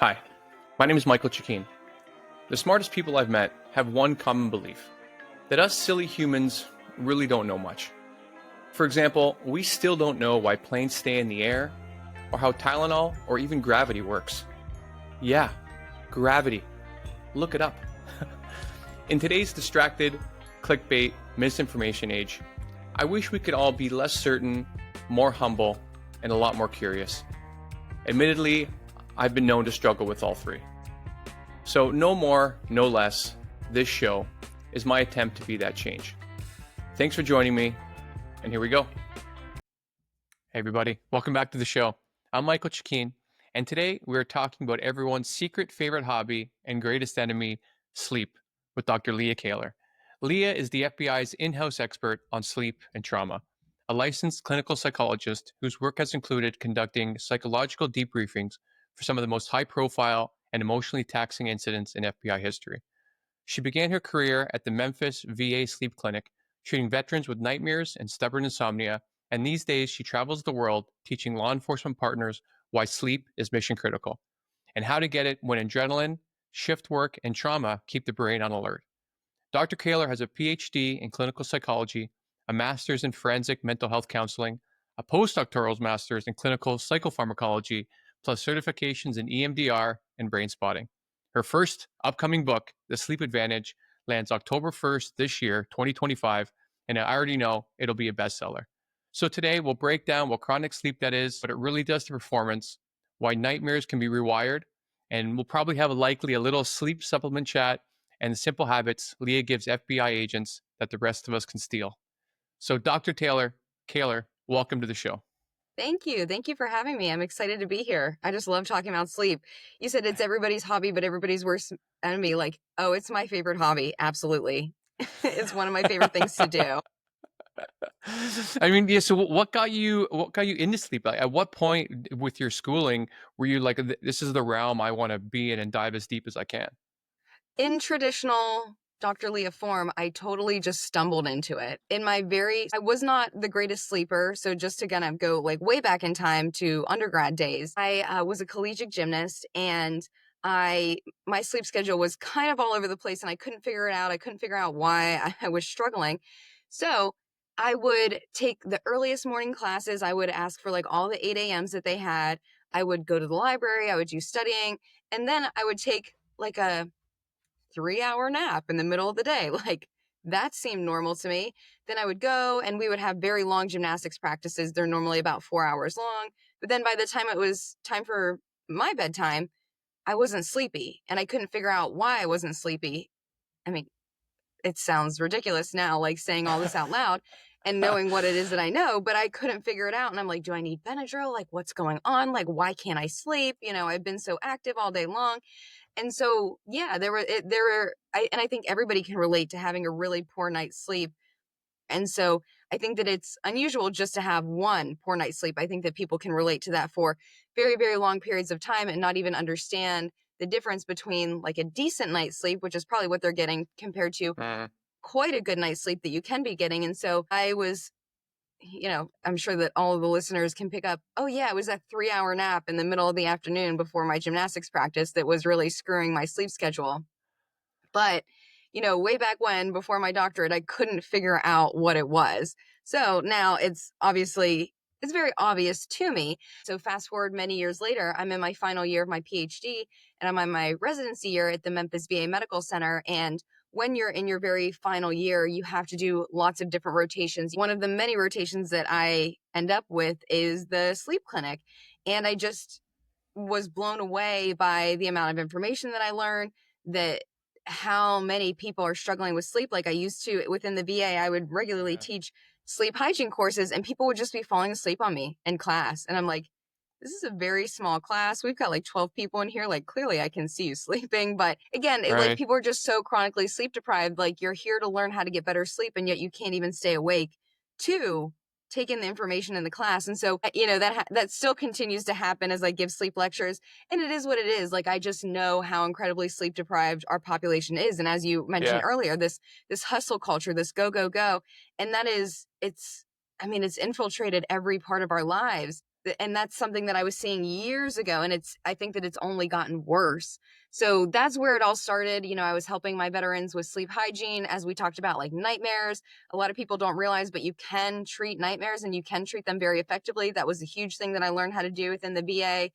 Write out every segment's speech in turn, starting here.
Hi, my name is Michael Chikeen. The smartest people I've met have one common belief, that us silly humans really don't know much. For example, we still don't know why planes stay in the air, or how Tylenol or even gravity works. Yeah, gravity. Look it up. In today's distracted, clickbait, misinformation age, I wish we could all be less certain, more humble, and a lot more curious. Admittedly, I've been known to struggle with all three. So no more, no less, this show is my attempt to be that change. Thanks for joining me, and here we go. Hey everybody, welcome back to the show. I'm Michael Chikeen, and today we're talking about everyone's secret favorite hobby and greatest enemy, sleep, with Dr. Leah Kaylor. Leah is the FBI's in-house expert on sleep and trauma, a licensed clinical psychologist whose work has included conducting psychological debriefings for some of the most high-profile and emotionally taxing incidents in FBI history. She began her career at the Memphis VA Sleep Clinic, treating veterans with nightmares and stubborn insomnia, and these days she travels the world teaching law enforcement partners why sleep is mission critical and how to get it when adrenaline, shift work, and trauma keep the brain on alert. Dr. Kaylor has a PhD in clinical psychology, a master's in forensic mental health counseling, a postdoctoral master's in clinical psychopharmacology, plus certifications in EMDR and brain spotting. Her first upcoming book, The Sleep Advantage, lands October 1st this year, 2025, and I already know it'll be a bestseller. So today we'll break down what chronic sleep debt is, what it really does to performance, why nightmares can be rewired, and we'll probably have likely a little sleep supplement chat and the simple habits Leah gives FBI agents that the rest of us can steal. So Dr. Kaylor, welcome to the show. Thank you. Thank you for having me. I'm excited to be here. I just love talking about sleep. You said it's everybody's hobby, but everybody's worst enemy. Like, oh, it's my favorite hobby. Absolutely. It's one of my favorite things to do. I mean, yeah. So, what got you into sleep? Like, at what point with your schooling were you like, "This is the realm I want to be in and dive as deep as I can"? In traditional Dr. Leah form, I totally just stumbled into it. I was not the greatest sleeper. So just to kind of go like way back in time to undergrad days, I was a collegiate gymnast and my sleep schedule was kind of all over the place and I couldn't figure it out. I couldn't figure out why I was struggling. So I would take the earliest morning classes. I would ask for like all the 8 a.m.s that they had. I would go to the library. I would do studying. And then I would take like a 3-hour nap in the middle of the day. Like that seemed normal to me. Then I would go and we would have very long gymnastics practices. They're normally about 4 hours long. But then by the time it was time for my bedtime, I wasn't sleepy and I couldn't figure out why I wasn't sleepy. I mean, it sounds ridiculous now, like saying all this out loud and knowing what it is that I know, but I couldn't figure it out. And I'm like, do I need Benadryl? Like, what's going on? Like, why can't I sleep? I've been so active all day long. And so, yeah, and I think everybody can relate to having a really poor night's sleep. And so I think that it's unusual just to have one poor night's sleep. I think that people can relate to that for very, very long periods of time and not even understand the difference between like a decent night's sleep, which is probably what they're getting, compared to quite a good night's sleep that you can be getting. And so I was, I'm sure that all of the listeners can pick up, oh yeah, it was that 3-hour nap in the middle of the afternoon before my gymnastics practice that was really screwing my sleep schedule. But, way back when, before my doctorate, I couldn't figure out what it was. So now it's very obvious to me. So fast forward many years later, I'm in my final year of my PhD and I'm on my residency year at the Memphis VA Medical Center. And when you're in your very final year, you have to do lots of different rotations. One of the many rotations that I end up with is the sleep clinic. And I just was blown away by the amount of information that I learned, that how many people are struggling with sleep. Like I used to within the VA, I would regularly teach sleep hygiene courses and people would just be falling asleep on me in class. And I'm like, this is a very small class. We've got like 12 people in here. Like clearly I can see you sleeping. But again, like people are just so chronically sleep deprived. Like you're here to learn how to get better sleep and yet you can't even stay awake to take in the information in the class. And so, that still continues to happen as I give sleep lectures. And it is what it is. Like, I just know how incredibly sleep deprived our population is. And as you mentioned earlier, this hustle culture, this go, go, go. And that is, it's infiltrated every part of our lives. And that's something that I was seeing years ago. And I think that it's only gotten worse. So that's where it all started. I was helping my veterans with sleep hygiene, as we talked about, like nightmares. A lot of people don't realize, but you can treat nightmares and you can treat them very effectively. That was a huge thing that I learned how to do within the VA.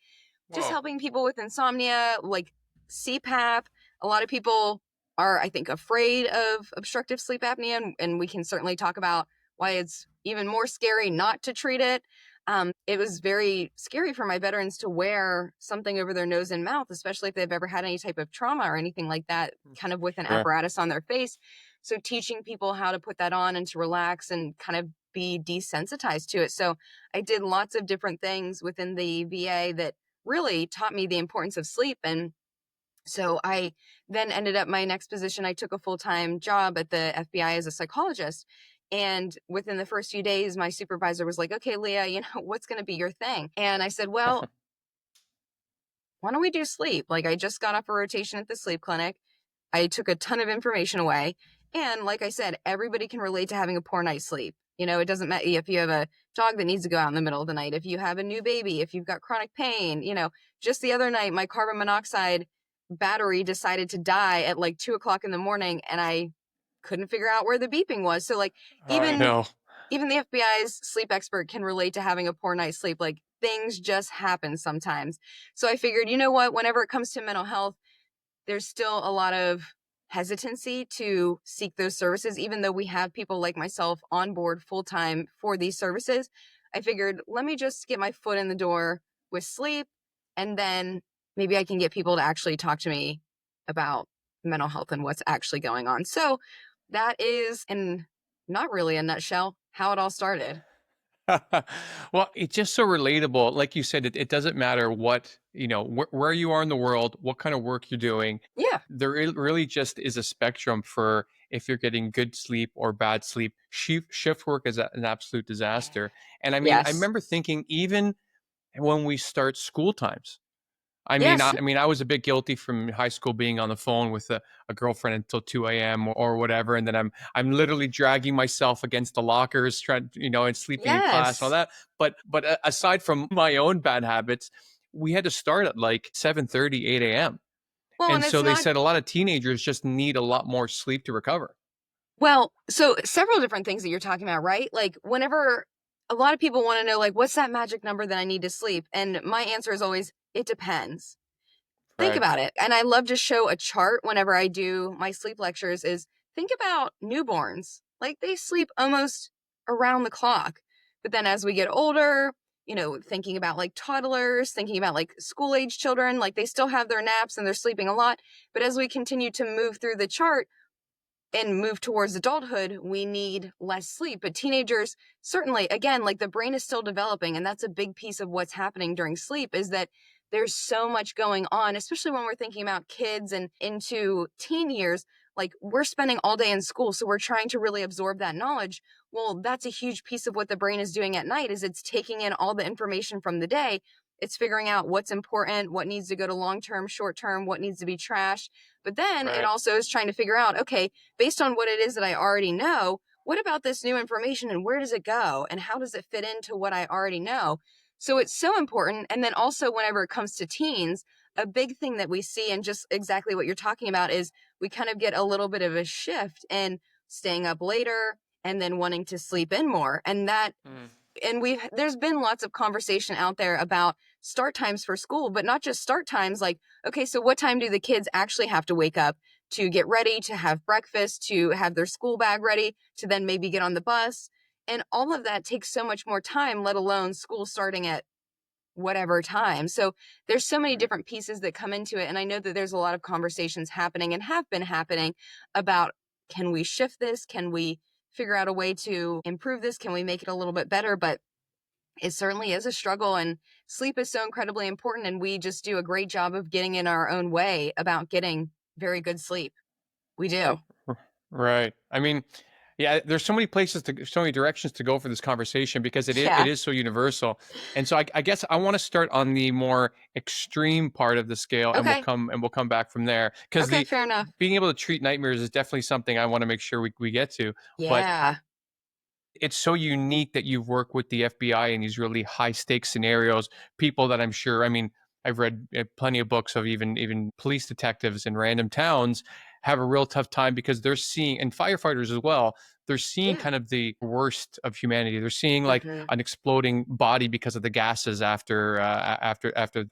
Just Whoa. helping people with insomnia, like CPAP. A lot of people are, I think, afraid of obstructive sleep apnea, and we can certainly talk about why it's even more scary not to treat it. It was very scary for my veterans to wear something over their nose and mouth, especially if they've ever had any type of trauma or anything like that, kind of with an Sure. apparatus on their face. So teaching people how to put that on and to relax and kind of be desensitized to it. So I did lots of different things within the VA that really taught me the importance of sleep. And so I then ended up my next position. I took a full-time job at the FBI as a psychologist. And within the first few days, my supervisor was like, okay, Leah, what's going to be your thing? And I said, well, why don't we do sleep? Like, I just got off a rotation at the sleep clinic. I took a ton of information away. And like I said, everybody can relate to having a poor night's sleep. It doesn't matter if you have a dog that needs to go out in the middle of the night, if you have a new baby, if you've got chronic pain. Just the other night, my carbon monoxide battery decided to die at like 2 o'clock in the morning, and I couldn't figure out where the beeping was. So like I even know. even the FBI's sleep expert can relate to having a poor night's sleep. Like, things just happen sometimes. So I figured, you know what, whenever it comes to mental health, there's still a lot of hesitancy to seek those services, even though we have people like myself on board full time for these services. I figured, let me just get my foot in the door with sleep, and then maybe I can get people to actually talk to me about mental health and what's actually going on. So that is, in not really a nutshell, how it all started. Well, it's just so relatable. Like you said, it doesn't matter what, where you are in the world, what kind of work you're doing. Yeah. There really just is a spectrum for if you're getting good sleep or bad sleep. Shift work is an absolute disaster. And I mean, I Yes. remember thinking even when we start school times, I mean, Yes. I was a bit guilty from high school being on the phone with a girlfriend until 2 a.m. Or whatever, and then I'm literally dragging myself against the lockers, trying, and sleeping in class and all Yes. that. But aside from my own bad habits, we had to start at like 7:30, 8 a.m. Well, And and so it's they not. said a lot of teenagers just need a lot more sleep to recover. Well, so several different things that you're talking about, right? Like, whenever a lot of people want to know, like, what's that magic number that I need to sleep? And my answer is always, it depends. Think Right. about it. And I love to show a chart whenever I do my sleep lectures is, think about newborns. Like, they sleep almost around the clock. But then as we get older, thinking about like toddlers, thinking about like school age children, like they still have their naps and they're sleeping a lot. But as we continue to move through the chart, and move towards adulthood, we need less sleep. But teenagers, certainly, again, like the brain is still developing. And that's a big piece of what's happening during sleep, is that there's so much going on, especially when we're thinking about kids and into teen years. Like, we're spending all day in school, so we're trying to really absorb that knowledge. Well, that's a huge piece of what the brain is doing at night, is it's taking in all the information from the day. It's figuring out what's important, what needs to go to long-term, short-term, what needs to be trashed. But then it Right. also is trying to figure out, okay, based on what it is that I already know, what about this new information and where does it go? And how does it fit into what I already know? So it's so important. And then also, whenever it comes to teens, a big thing that we see, and just exactly what you're talking about, is we kind of get a little bit of a shift in staying up later and then wanting to sleep in more. And there's been lots of conversation out there about start times for school, but not just start times. Like, okay, so what time do the kids actually have to wake up to get ready, to have breakfast, to have their school bag ready, to then maybe get on the bus? And all of that takes so much more time, let alone school starting at whatever time. So there's so many Right. different pieces that come into it. And I know that there's a lot of conversations happening and have been happening about, can we shift this? Can we figure out a way to improve this? Can we make it a little bit better? But it certainly is a struggle, and sleep is so incredibly important. And we just do a great job of getting in our own way about getting very good sleep. We do. Right. I mean, yeah, there's so many so many directions to go for this conversation because it Yeah. is so universal. And so I guess I want to start on the more extreme part of the scale, and Okay. we'll come back from there because Okay. the Fair enough. being able to treat nightmares is definitely something I want to make sure we get to. But Yeah. It's so unique that you've worked with the FBI in these really high stakes scenarios. People that I'm sure, I mean, I've read plenty of books of even police detectives in random towns have a real tough time because they're seeing, and firefighters as well, they're seeing Yeah. kind of the worst of humanity. They're seeing like Hmm. an exploding body because of the gases after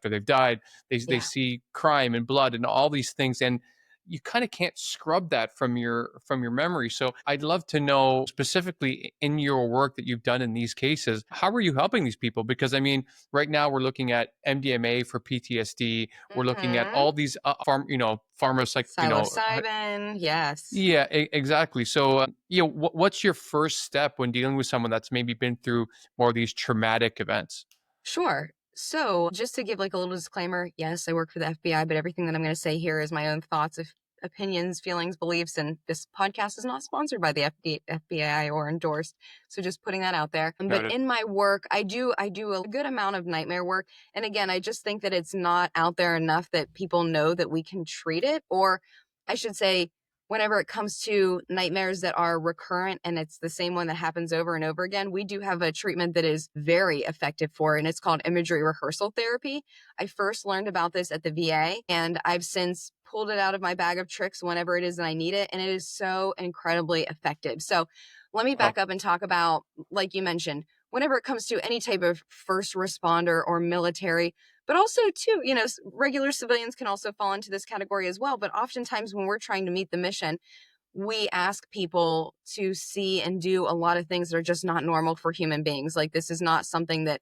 they've died. They Yeah. see crime and blood and all these things, and you kind of can't scrub that from your memory. So I'd love to know specifically in your work that you've done in these cases, how are you helping these people? Because I mean, right now we're looking at MDMA for PTSD. We're looking at Hmm. all these pharma Psilocybin. Yes. yeah, exactly. So what's your first step when dealing with someone that's maybe been through more of these traumatic events? Sure. So, just to give like a little disclaimer, yes, I work for the FBI, but everything that I'm going to say here is my own thoughts, of opinions, feelings, beliefs, and this podcast is not sponsored by the FBI or endorsed. So, just putting that out there. But Noted. in my work, I do a good amount of nightmare work, and again, I just think that it's not out there enough that people know that we can treat it, or I should say, whenever it comes to nightmares that are recurrent and it's the same one that happens over and over again, we do have a treatment that is very effective for it, and it's called imagery rehearsal therapy. I first learned about this at the VA, and I've since pulled it out of my bag of tricks whenever it is that I need it, and it is so incredibly effective. So let me Wow. back up and talk about, like you mentioned, whenever it comes to any type of first responder or military, but also too, regular civilians can also fall into this category as well. But oftentimes when we're trying to meet the mission, we ask people to see and do a lot of things that are just not normal for human beings. Like, this is not something that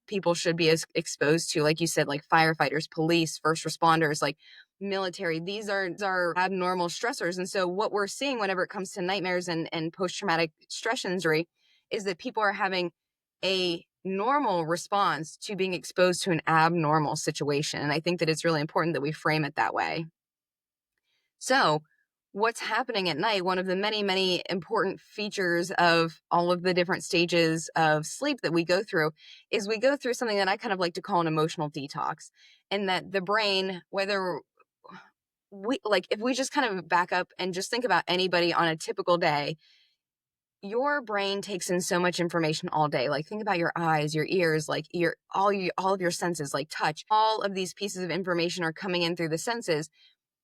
people should be as exposed to. Like you said, like firefighters, police, first responders, like military, these are abnormal stressors. And so what we're seeing whenever it comes to nightmares and post-traumatic stress injury is that people are having a normal response to being exposed to an abnormal situation. And I think that it's really important that we frame it that way. So, what's happening at night, one of the many, many important features of all of the different stages of sleep that we go through is we go through something that I kind of like to call an emotional detox. And that the brain, whether we like, if we just kind of back up and just think about anybody on a typical day, your brain takes in so much information all day. Like, think about your eyes, your ears, like all of your senses, like touch. All of these pieces of information are coming in through the senses,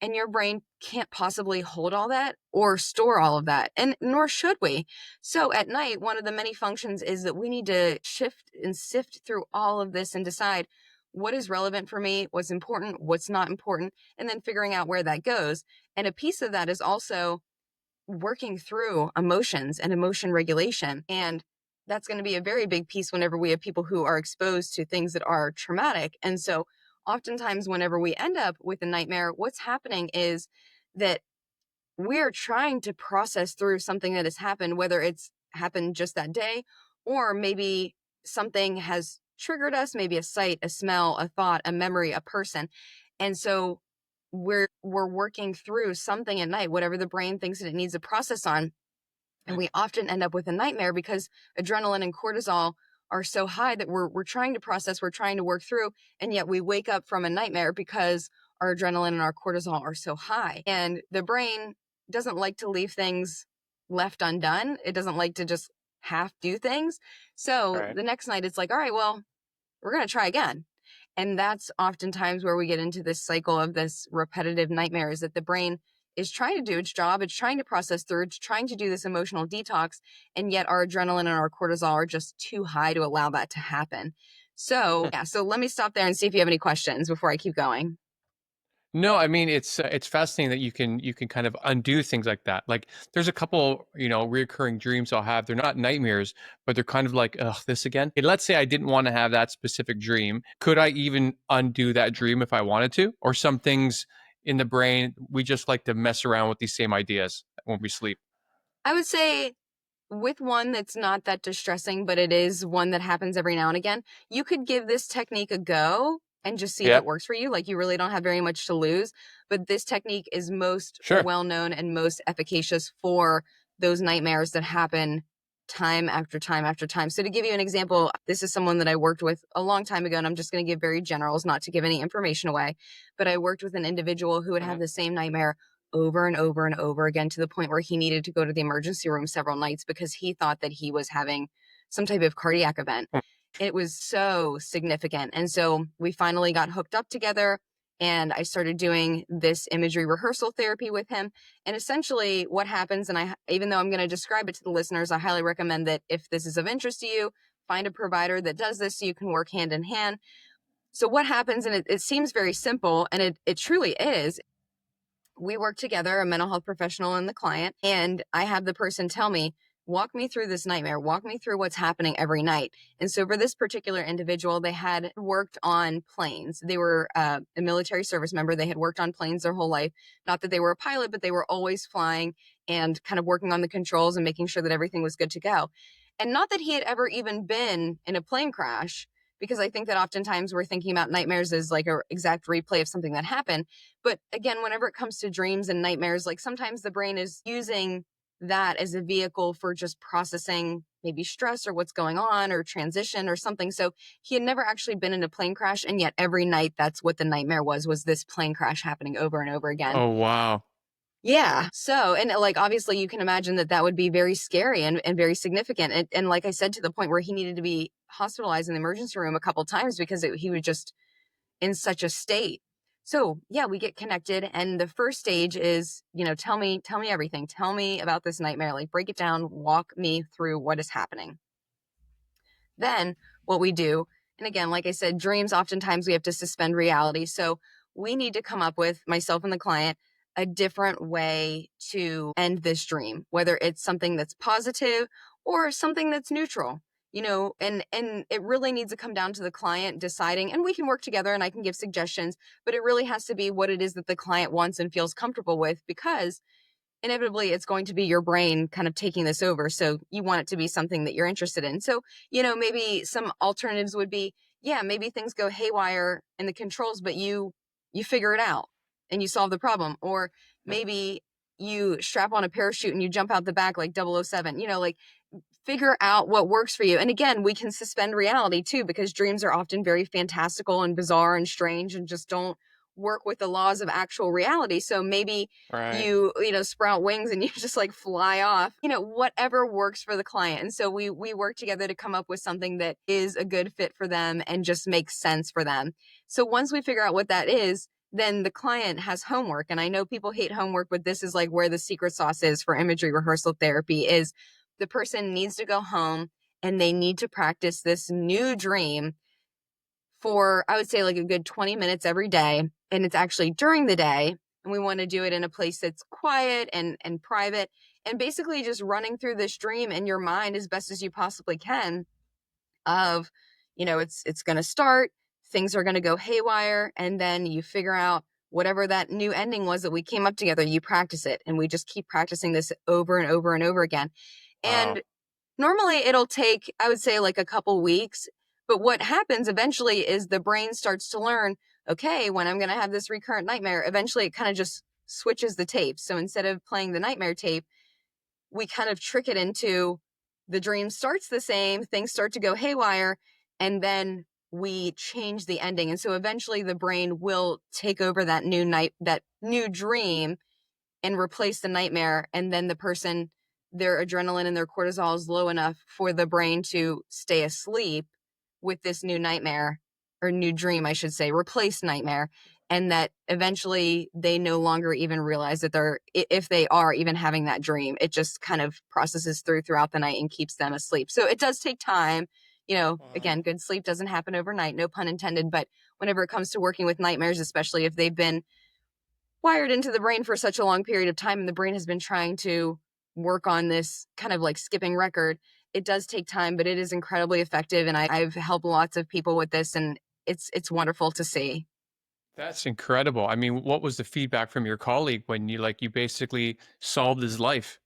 and your brain can't possibly hold all that or store all of that, and nor should we. So at night, one of the many functions is that we need to shift and sift through all of this and decide what is relevant for me, what's important, what's not important, and then figuring out where that goes. And a piece of that is also working through emotions and emotion regulation. And that's going to be a very big piece whenever we have people who are exposed to things that are traumatic. And so oftentimes whenever we end up with a nightmare, what's happening is that we're trying to process through something that has happened, whether it's happened just that day, or maybe something has triggered us, maybe a sight, a smell, a thought, a memory, a person. And so we're working through something at night, whatever the brain thinks that it needs to process on. And we often end up with a nightmare because adrenaline and cortisol are so high that we're trying to process, we're trying to work through, and yet we wake up from a nightmare because our adrenaline and our cortisol are so high. And the brain doesn't like to leave things left undone. It doesn't like to just half do things. All So right. the next night it's like, all right, well, we're going to try again. And that's oftentimes where we get into this cycle of this repetitive nightmare, is that the brain is trying to do its job. It's trying to process through, it's trying to do this emotional detox. And yet our adrenaline and our cortisol are just too high to allow that to happen. So, yeah, so let me stop there and see if you have any questions before I keep going. No, I mean it's fascinating that you can kind of undo things like that. Like there's a couple, recurring dreams I'll have. They're not nightmares, but they're kind of like, ugh, this again. And let's say I didn't want to have that specific dream. Could I even undo that dream if I wanted to? Or some things in the brain, we just like to mess around with these same ideas when we sleep. I would say with one that's not that distressing, but it is one that happens every now and again, you could give this technique a go and just see if Yeah, it works for you. Like, you really don't have very much to lose, but this technique is most sure. well known and most efficacious for those nightmares that happen time after time after time. So to give you an example, this is someone that I worked with a long time ago, and I'm just going to give very generals, not to give any information away, but I worked with an individual who would Hmm. have the same nightmare over and over and over again, to the point where he needed to go to the emergency room several nights because he thought that he was having some type of cardiac event. It was so significant. And so we finally got hooked up together, and I started doing this imagery rehearsal therapy with him. And essentially what happens, and even though I'm going to describe it to the listeners, I highly recommend that if this is of interest to you, find a provider that does this so you can work hand in hand. So what happens, and it seems very simple, and it truly is. We work together, a mental health professional and the client, and I have the person tell me, walk me through this nightmare, walk me through what's happening every night. And so for this particular individual, they had worked on planes. They were a military service member. They had worked on planes their whole life. Not that they were a pilot, but they were always flying and kind of working on the controls and making sure that everything was good to go. And not that he had ever even been in a plane crash, because I think that oftentimes we're thinking about nightmares as like an exact replay of something that happened. But again, whenever it comes to dreams and nightmares, like sometimes the brain is using that as a vehicle for just processing maybe stress or what's going on or transition or something. So he had never actually been in a plane crash. And yet every night, that's what the nightmare was this plane crash happening over and over again. Oh, wow. Yeah. So, and like, obviously you can imagine that would be very scary and very significant. And like I said, to the point where he needed to be hospitalized in the emergency room a couple times because he was just in such a state. So yeah, we get connected. And the first stage is, tell me everything. Tell me about this nightmare. Like, break it down, walk me through what is happening. Then what we do, and again, like I said, dreams, oftentimes we have to suspend reality. So we need to come up with, myself and the client, a different way to end this dream, whether it's something that's positive or something that's neutral, and it really needs to come down to the client deciding, and we can work together and I can give suggestions, but it really has to be what it is that the client wants and feels comfortable with, because inevitably it's going to be your brain kind of taking this over. So you want it to be something that you're interested in. So, maybe some alternatives would be, yeah, maybe things go haywire in the controls, but you figure it out and you solve the problem. Or maybe you strap on a parachute and you jump out the back like 007, like figure out what works for you. And again, we can suspend reality too, because dreams are often very fantastical and bizarre and strange and just don't work with the laws of actual reality. So maybe Right. you sprout wings and you just like fly off, whatever works for the client. And so we work together to come up with something that is a good fit for them and just makes sense for them. So once we figure out what that is, then the client has homework. And I know people hate homework, but this is like where the secret sauce is for imagery rehearsal therapy. Is the person needs to go home and they need to practice this new dream for, I would say, like a good 20 minutes every day. And it's actually during the day. And we want to do it in a place that's quiet and private, and basically just running through this dream in your mind as best as you possibly can of, it's going to start, things are going to go haywire. And then you figure out whatever that new ending was that we came up together, you practice it. And we just keep practicing this over and over and over again. Wow. And normally it'll take, I would say, like a couple weeks. But what happens eventually is the brain starts to learn, okay, when I'm going to have this recurrent nightmare, eventually it kind of just switches the tape. So instead of playing the nightmare tape, we kind of trick it into the dream starts the same, things start to go haywire, and then we change the ending. And so eventually the brain will take over that new dream and replace the nightmare. And then the person, their adrenaline and their cortisol is low enough for the brain to stay asleep with this new nightmare, or new dream, I should say, replace nightmare. And that eventually they no longer even realize that if they are even having that dream, it just kind of processes throughout the night and keeps them asleep. So it does take time. Again, good sleep doesn't happen overnight, no pun intended. But whenever it comes to working with nightmares, especially if they've been wired into the brain for such a long period of time and the brain has been trying to work on this kind of like skipping record, it does take time, but it is incredibly effective. And I've helped lots of people with this, and it's wonderful to see. That's incredible. I mean, what was the feedback from your colleague when you basically solved his life?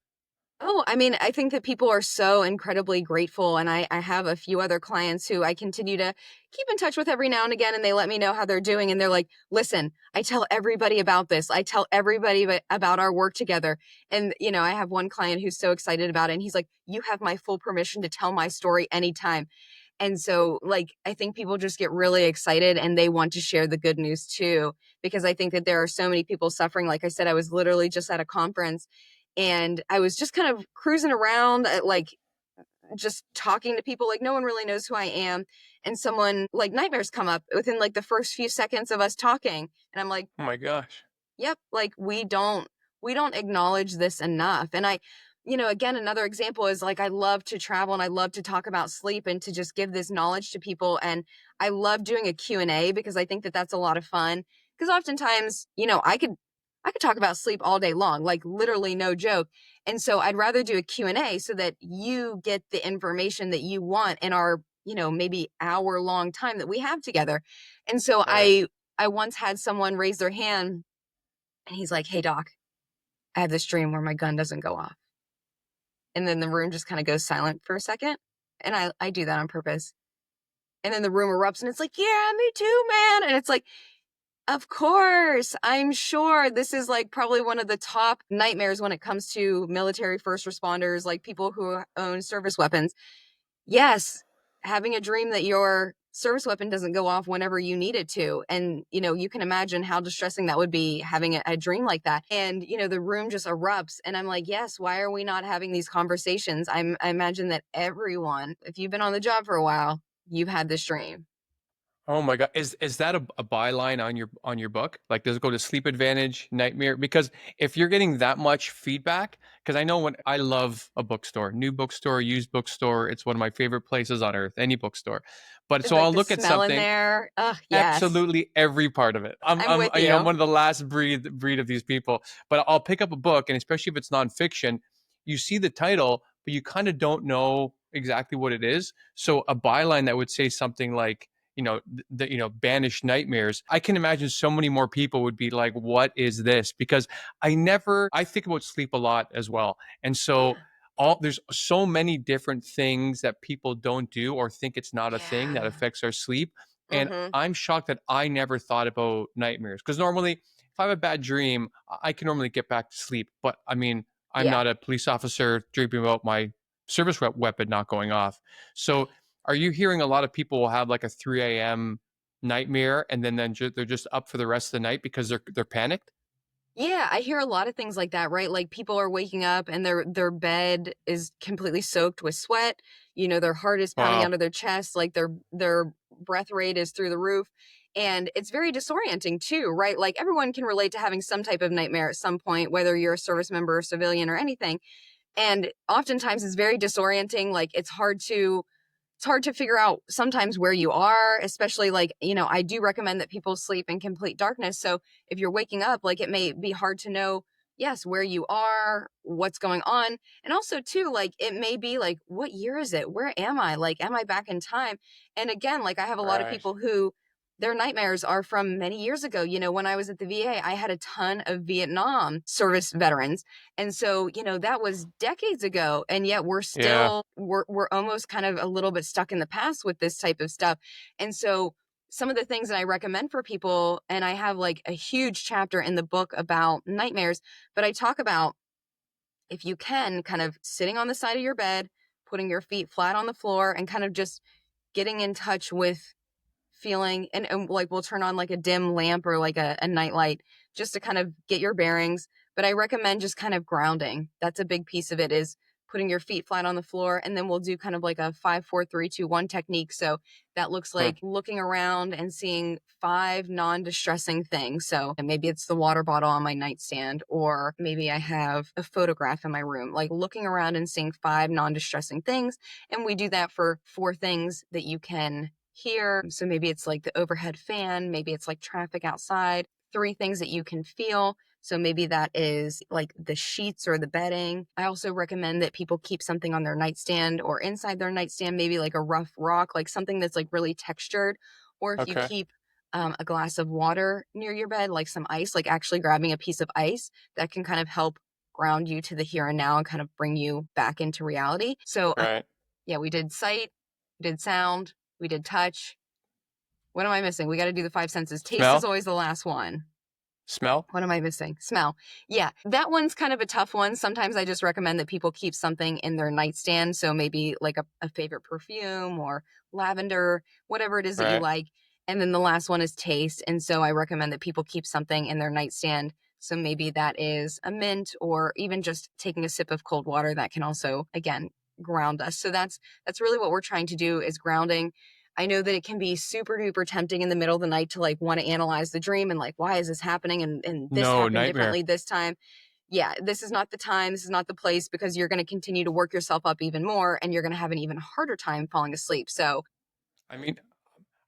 Oh, I mean, I think that people are so incredibly grateful. And I have a few other clients who I continue to keep in touch with every now and again, and they let me know how they're doing. And they're like, listen, I tell everybody about this. I tell everybody about our work together. And, I have one client who's so excited about it. And he's like, you have my full permission to tell my story anytime. And so, like, I think people just get really excited and they want to share the good news too, because I think that there are so many people suffering. Like I said, I was literally just at a conference and I was just kind of cruising around, like, just talking to people. Like, no one really knows who I am. And someone, like, nightmares come up within like the first few seconds of us talking. And I'm like, Oh my gosh. yep, like we don't acknowledge this enough. And again, another example is like I love to travel and I love to talk about sleep and to just give this knowledge to people. And I love doing a Q&A because I think that that's a lot of fun. Because oftentimes, I could talk about sleep all day long, like literally no joke. And so I'd rather do a Q&A so that you get the information that you want in our, maybe hour long time that we have together. And so Right. I once had someone raise their hand and he's like, "Hey doc, I have this dream where my gun doesn't go off." And then the room just kind of goes silent for a second. And I do that on purpose. And then the room erupts and it's like, "Yeah, me too, man." And it's like, of course, I'm sure this is like probably one of the top nightmares when it comes to military first responders, like people who own service weapons. Yes, having a dream that your service weapon doesn't go off whenever you need it to. And, you can imagine how distressing that would be having a dream like that. And, the room just erupts. And I'm like, yes, why are we not having these conversations? I imagine that everyone, if you've been on the job for a while, you've had this dream. Oh my God. Is that a byline on your book? Like, does it go to sleep advantage, nightmare? Because if you're getting that much feedback, because I know when I love a bookstore, new bookstore, used bookstore, it's one of my favorite places on earth, any bookstore. But It's so like I'll the look at smell in something, there. Ugh, yes. absolutely every part of it. I'm with I'm you. one of the last breed of these people. But I'll pick up a book, and especially if it's nonfiction, you see the title, but you kind of don't know exactly what it is. So a byline that would say something like, banish nightmares. I can imagine so many more people would be like, what is this? Because I think about sleep a lot as well. And so Yeah. there's so many different things that people don't do or think it's not a thing that Yeah. affects our sleep. And Mm-hmm. I'm shocked that I never thought about nightmares because normally if I have a bad dream, I can normally get back to sleep. But I mean, I'm Yeah. not a police officer dreaming about my service weapon not going off. So are you hearing a lot of people will have like a 3 a.m. nightmare and then they're just up for the rest of the night because they're panicked? Yeah, I hear a lot of things like that, right? Like people are waking up and their bed is completely soaked with sweat. Their heart is pounding Wow. out of their chest, like their breath rate is through the roof. And it's very disorienting too, right? Like everyone can relate to having some type of nightmare at some point, whether you're a service member or civilian or anything. And oftentimes it's very disorienting. Like it's hard to figure out sometimes where you are, especially like, I do recommend that people sleep in complete darkness. So if you're waking up, like it may be hard to know, yes, where you are, what's going on. And also too, like it may be like, what year is it? Where am I? Like, am I back in time? And again, like I have a lot of Right. people who their nightmares are from many years ago. When I was at the VA, I had a ton of Vietnam service veterans. And so, that was decades ago. And yet Yeah. we're almost kind of a little bit stuck in the past with this type of stuff. And so some of the things that I recommend for people, and I have like a huge chapter in the book about nightmares, but I talk about if you can kind of sitting on the side of your bed, putting your feet flat on the floor and kind of just getting in touch with feeling and like we'll turn on like a dim lamp or like a night light just to kind of get your bearings. But I recommend just kind of grounding. That's a big piece of it is putting your feet flat on the floor. And then we'll do kind of like a 5, 4, 3, 2, 1 technique. So that looks Hmm. like looking around and seeing 5 non-distressing things. So maybe it's the water bottle on my nightstand, or maybe I have a photograph in my room, like looking around and seeing 5 non-distressing things. And we do that for 4 things that you can hear. So maybe it's like the overhead fan, maybe it's like traffic outside, 3 things that you can feel. So maybe that is like the sheets or the bedding. I also recommend that people keep something on their nightstand or inside their nightstand, maybe like a rough rock, like something that's like really textured. Or if you Okay. keep a glass of water near your bed, like some ice, like actually grabbing a piece of ice, that can kind of help ground you to the here and now and kind of bring you back into reality. So Right. yeah, we did sight, we did sound, we did touch. What am I missing? We got to do the 5 senses. Taste is Smell? always the last one. Smell? What am I missing? Smell. Yeah, that one's kind of a tough one. Sometimes I just recommend that people keep something in their nightstand. So maybe like a favorite perfume or lavender, whatever it is that you Right. like. And then the last one is taste. And so I recommend that people keep something in their nightstand. So maybe that is a mint or even just taking a sip of cold water that can also, again, ground us. So that's really what we're trying to do is grounding. I know that it can be super duper tempting in the middle of the night to like want to analyze the dream and like, why is this happening? And this No, happened nightmare. differently this time. Yeah, this is not the time. This is not the place because you're going to continue to work yourself up even more and you're going to have an even harder time falling asleep. So I mean,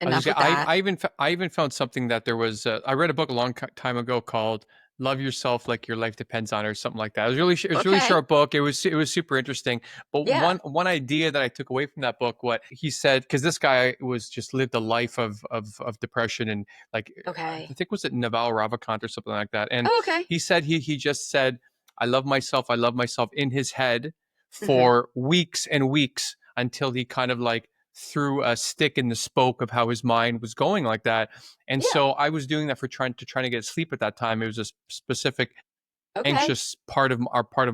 I was enough gonna with say, that. I even found something that there was. I read a book a long time ago called "Love Yourself Like Your Life Depends on It" or something like that. It was it was a really Okay. short book. It was super interesting. But Yeah. one idea that I took away from that book, what he said, because this guy was just lived a life of depression and like I Okay. think was it Naval Ravikant or something like that. And Oh, okay. he said he just said, I love myself" in his head Hmm. for weeks and weeks until he kind of like threw a stick in the spoke of how his mind was going like that. And Yeah. so I was doing that for trying to get sleep at that time. It was a specific Okay. anxious part of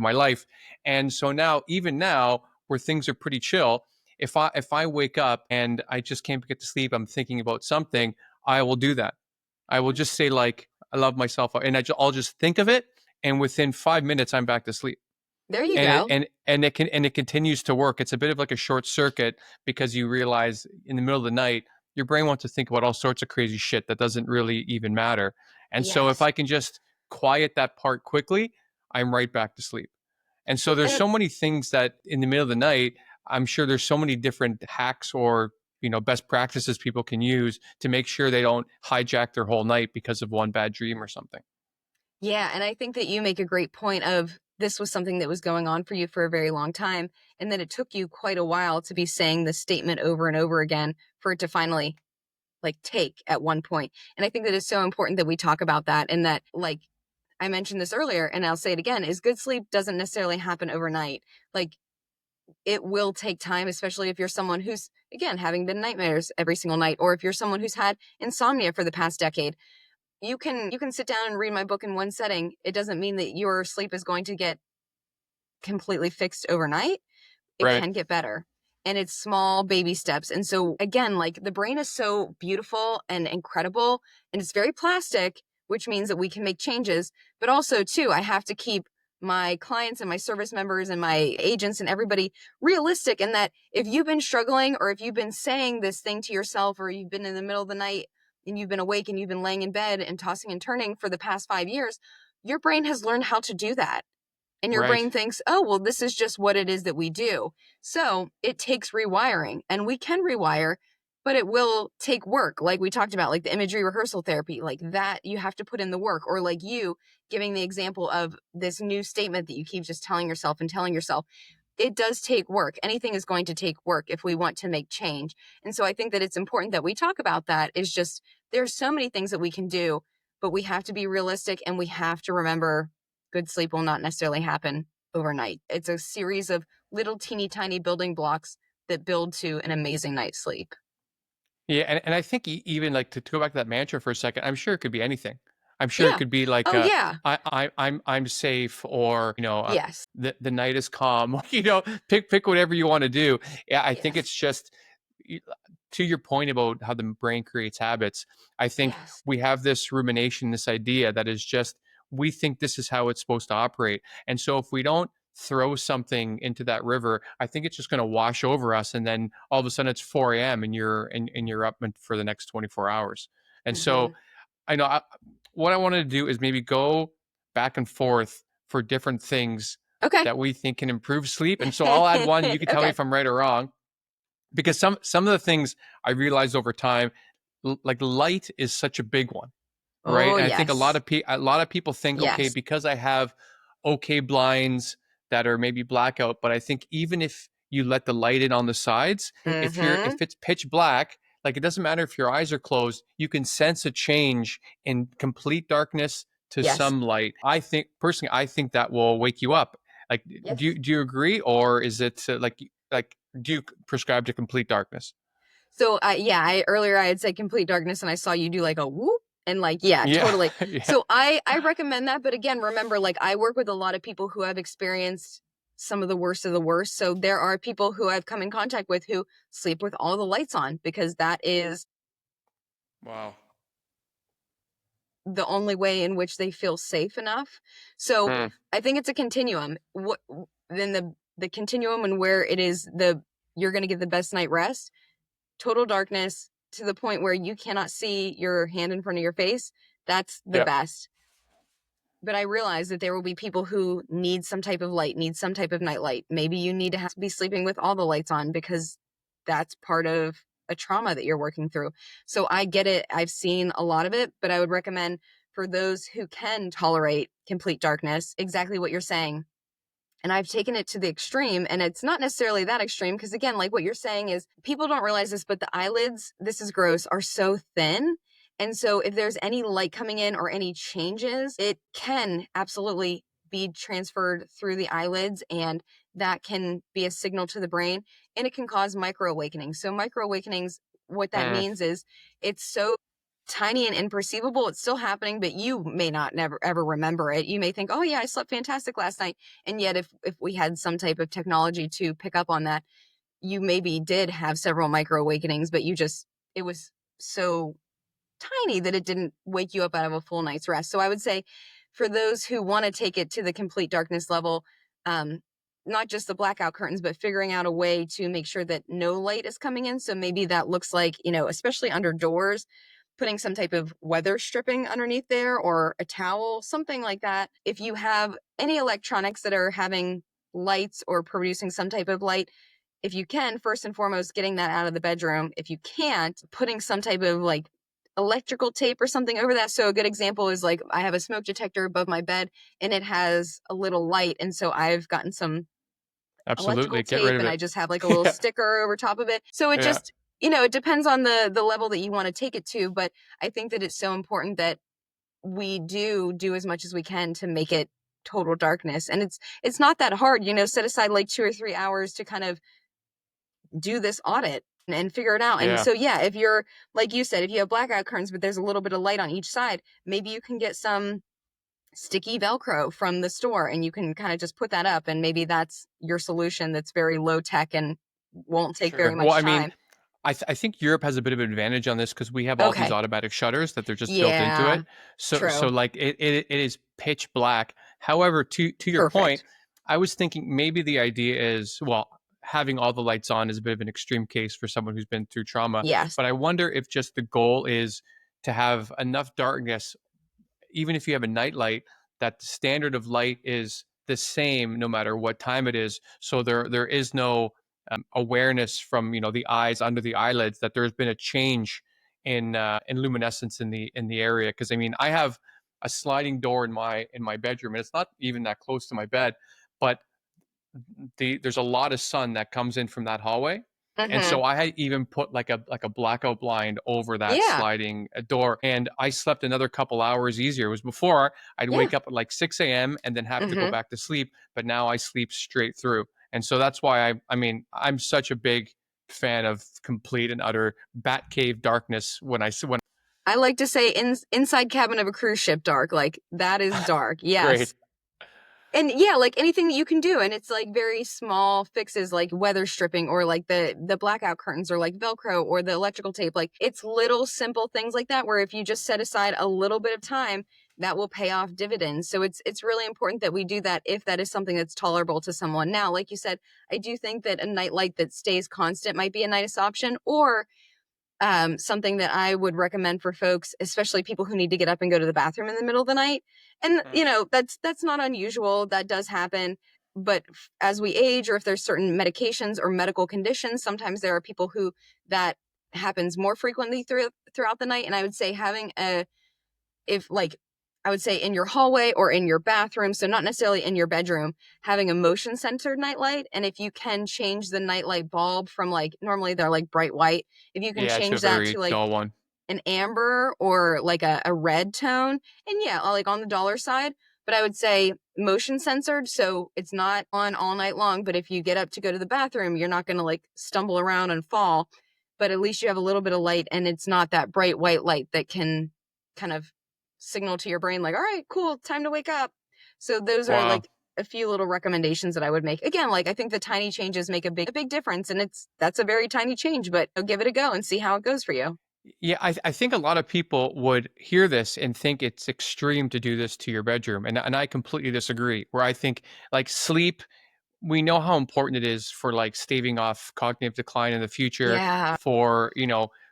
my life. And so now, even now, where things are pretty chill, if I wake up and I just can't get to sleep, I'm thinking about something, I will do that. I will just say like, I love myself, and I'll just think of it, and within 5 minutes, I'm back to sleep. There you And go. it continues to work. It's a bit of like a short circuit because you realize in the middle of the night your brain wants to think about all sorts of crazy shit that doesn't really even matter. And so if Yes. I can just quiet that part quickly, I'm right back to sleep. And so there's And so many things that in the middle of the night, I'm sure there's so many different hacks or best practices people can use to make sure they don't hijack their whole night because of one bad dream or something. yeah, and I think that you make a great point of this was something that was going on for you for a very long time, and that it took you quite a while to be saying this statement over and over again for it to finally like take at one point. And I think that it's so important that we talk about that and that like I mentioned this earlier and I'll say it again is good sleep doesn't necessarily happen overnight. Like it will take time, especially if you're someone who's again having been nightmares every single night or if you're someone who's had insomnia for the past decade. You can sit down and read my book in one setting. It doesn't mean that your sleep is going to get completely fixed overnight. It Right. can get better. And it's small baby steps. And so again, like the brain is so beautiful and incredible and it's very plastic, which means that we can make changes. But also too, I have to keep my clients and my service members and my agents and everybody realistic in that if you've been struggling or if you've been saying this thing to yourself or you've been in the middle of the night and you've been awake and you've been laying in bed and tossing and turning for the past 5 years, your brain has learned how to do that. And your Right. brain thinks, oh, well, this is just what it is that we do. So it takes rewiring and we can rewire, but it will take work. Like we talked about, like the imagery rehearsal therapy, like that you have to put in the work. Or like you giving the example of this new statement that you keep just telling yourself and telling yourself. It does take work. Anything is going to take work if we want to make change. And so I think that it's important that we talk about that is just there's so many things that we can do, but we have to be realistic and we have to remember good sleep will not necessarily happen overnight. It's a series of little teeny tiny building blocks that build to an amazing night's sleep. Yeah, and I think even like to go back to that mantra for a second, I'm sure it could be anything. I'm sure it Yeah. could be like Oh, yeah. I'm safe, or Yes. the night is calm. Pick whatever you want to do. Yeah, I think Yes. it's just y- to your point about how the brain creates habits. I think Yes. we have this rumination, this idea that is just we think this is how it's supposed to operate, and so if we don't throw something into that river, I think it's just going to wash over us. And then all of a sudden it's 4 a.m. and you're up for the next 24 hours. And so Hmm. I know what I wanted to do is maybe go back and forth for different things Okay. that we think can improve sleep. And so I'll add one. You can tell me Okay. if I'm right or wrong, because some of the things I realized over time, like light is such a big one, right? Oh, And I think yes. a lot of people think, okay, Yes. because I have okay blinds that are maybe blackout, but I think even if you let the light in on the sides, Hmm. if it's pitch black, like it doesn't matter if your eyes are closed, you can sense a change in complete darkness to Yes. some light. I think personally, I think that will wake you up. Like, Yes. do you agree, or is it like do you prescribe to complete darkness? So yeah, I earlier I had said complete darkness and I saw you do like a whoop. And like, yeah, Yeah. totally. Yeah. So I recommend that. But again, remember, like I work with a lot of people who have experienced some of the worst of the worst. So there are people who I've come in contact with who sleep with all the lights on because that is Wow. the only way in which they feel safe enough. So Hmm. I think it's a continuum. What then the continuum and where it is you're going to get the best night rest, total darkness to the point where you cannot see your hand in front of your face. That's the Yep. best. But I realize that there will be people who need some type of light, need some type of night light. Maybe you need to have to be sleeping with all the lights on because that's part of a trauma that you're working through. So I get it. I've seen a lot of it, but I would recommend for those who can tolerate complete darkness, exactly what you're saying. And I've taken it to the extreme, and it's not necessarily that extreme because again, like what you're saying is people don't realize this, but the eyelids, this is gross, are so thin. And so if there's any light coming in or any changes, it can absolutely be transferred through the eyelids, and that can be a signal to the brain, and it can cause micro awakenings. So micro awakenings, what that Hmm. means is it's so tiny and imperceivable, it's still happening, but you may not never ever remember it. You may think, oh yeah, I slept fantastic last night. And yet if we had some type of technology to pick up on that, you maybe did have several micro awakenings, but it was so tiny that it didn't wake you up out of a full night's rest. So I would say for those who want to take it to the complete darkness level, um, not just the blackout curtains, but figuring out a way to make sure that no light is coming in. So maybe that looks like, especially under doors, putting some type of weather stripping underneath there or a towel, something like that. If you have any electronics that are having lights or producing some type of light, if you can, first and foremost, getting that out of the bedroom. If you can't, putting some type of like electrical tape or something over that. So a good example is like I have a smoke detector above my bed and it has a little light. And so I've gotten some electrical Absolutely. Get rid tape of and I it. just have like a little Yeah. sticker over top of it. So it Yeah. just, it depends on the level that you want to take it to. But I think that it's so important that we do as much as we can to make it total darkness. And it's not that hard, set aside like 2 or 3 hours to kind of do this audit and figure it out. And Yeah. so, yeah, if you're, like you said, if you have blackout curtains, but there's a little bit of light on each side, maybe you can get some sticky Velcro from the store and you can kind of just put that up. And maybe that's your solution that's very low tech and won't take very Sure. Well, much I mean, time. I think Europe has a bit of an advantage on this because we have all these Okay. automatic shutters that they're just built into Yeah, it. So true. like it is pitch black. However, to your point, Perfect. I was thinking maybe the idea is, well, having all the lights on is a bit of an extreme case for someone who's been through trauma. Yes. But I wonder if just the goal is to have enough darkness, even if you have a nightlight, that the standard of light is the same no matter what time it is. So there is no awareness from the eyes under the eyelids that there's been a change in luminescence in the area. Because I mean, I have a sliding door in my bedroom, and it's not even that close to my bed, but there's a lot of sun that comes in from that hallway. And Mm-hmm. so I had even put like a blackout blind over that Yeah. sliding door, and I slept another couple hours easier. It was before I'd Yeah. wake up at like 6 a.m. and then have to go Mm-hmm. back to sleep, but now I sleep straight through. And so that's why I mean, I'm such a big fan of complete and utter bat cave darkness when I like to say inside cabin of a cruise ship dark. Like that is dark. great. Yes. And yeah, like anything that you can do. And it's like very small fixes like weather stripping or like the blackout curtains or like Velcro or the electrical tape. Like it's little simple things like that where if you just set aside a little bit of time, that will pay off dividends. So it's really important that we do that if that is something that's tolerable to someone. Now, like you said, I do think that a night light that stays constant might be a nice option, or something that I would recommend for folks, especially people who need to get up and go to the bathroom in the middle of the night. And Mm, that's not unusual. That does happen. But as we age, or if there's certain medications or medical conditions, sometimes there are people who that happens more frequently throughout the night. And I would say having if like I would say in your hallway or in your bathroom, so not necessarily in your bedroom, having a motion censored nightlight. And if you can change the nightlight bulb from like normally they're like bright white, if you can yeah, to a change that to very like dull one. an amber or like a red tone, and yeah, like on the dollar side. But I would say motion censored, so it's not on all night long. But if you get up to go to the bathroom, you're not going to like stumble around and fall. But at least you have a little bit of light, and it's not that bright white light that can kind of signal to your brain like, all right, cool, time to wake up. So those are Wow. like a few little recommendations that I would make. Again, like I think the tiny changes make a big difference, and that's a very tiny change, but give it a go and see how it goes for you. Yeah, I think a lot of people would hear this and think it's extreme to do this to your bedroom. And I completely disagree. Where I think like sleep, we know how important it is for like staving off cognitive decline in the future, Yeah, for,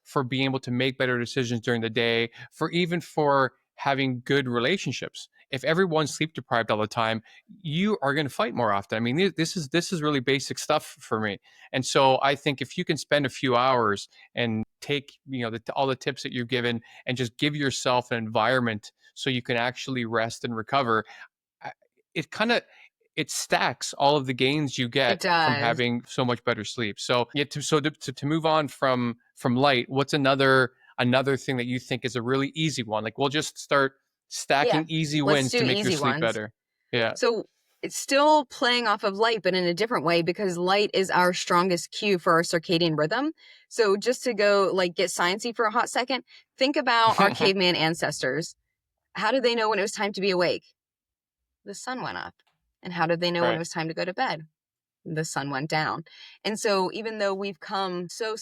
for being able to make better decisions during the day, for even for having good relationships. If everyone's sleep deprived all the time, you are going to fight more often. I mean, this is really basic stuff for me. And so I think if you can spend a few hours and take, all the tips that you've given and just give yourself an environment so you can actually rest and recover, I- it kind of it stacks all of the gains you it get from does. having so much better sleep. So yeah, to move on from light, what's another thing that you think is a really easy one? Like we'll just start Yeah, stacking easy let's wins do to make your easy sleep ones. better. Yeah. So it's still playing off of light, but in a different way because light is our strongest cue for our circadian rhythm. So just to go like get sciencey for a hot second, think about our caveman ancestors. How did they know when it was time to be awake? The sun went up. And how did they know when it Right. was time to go to bed? The sun went down. And so even though we've come so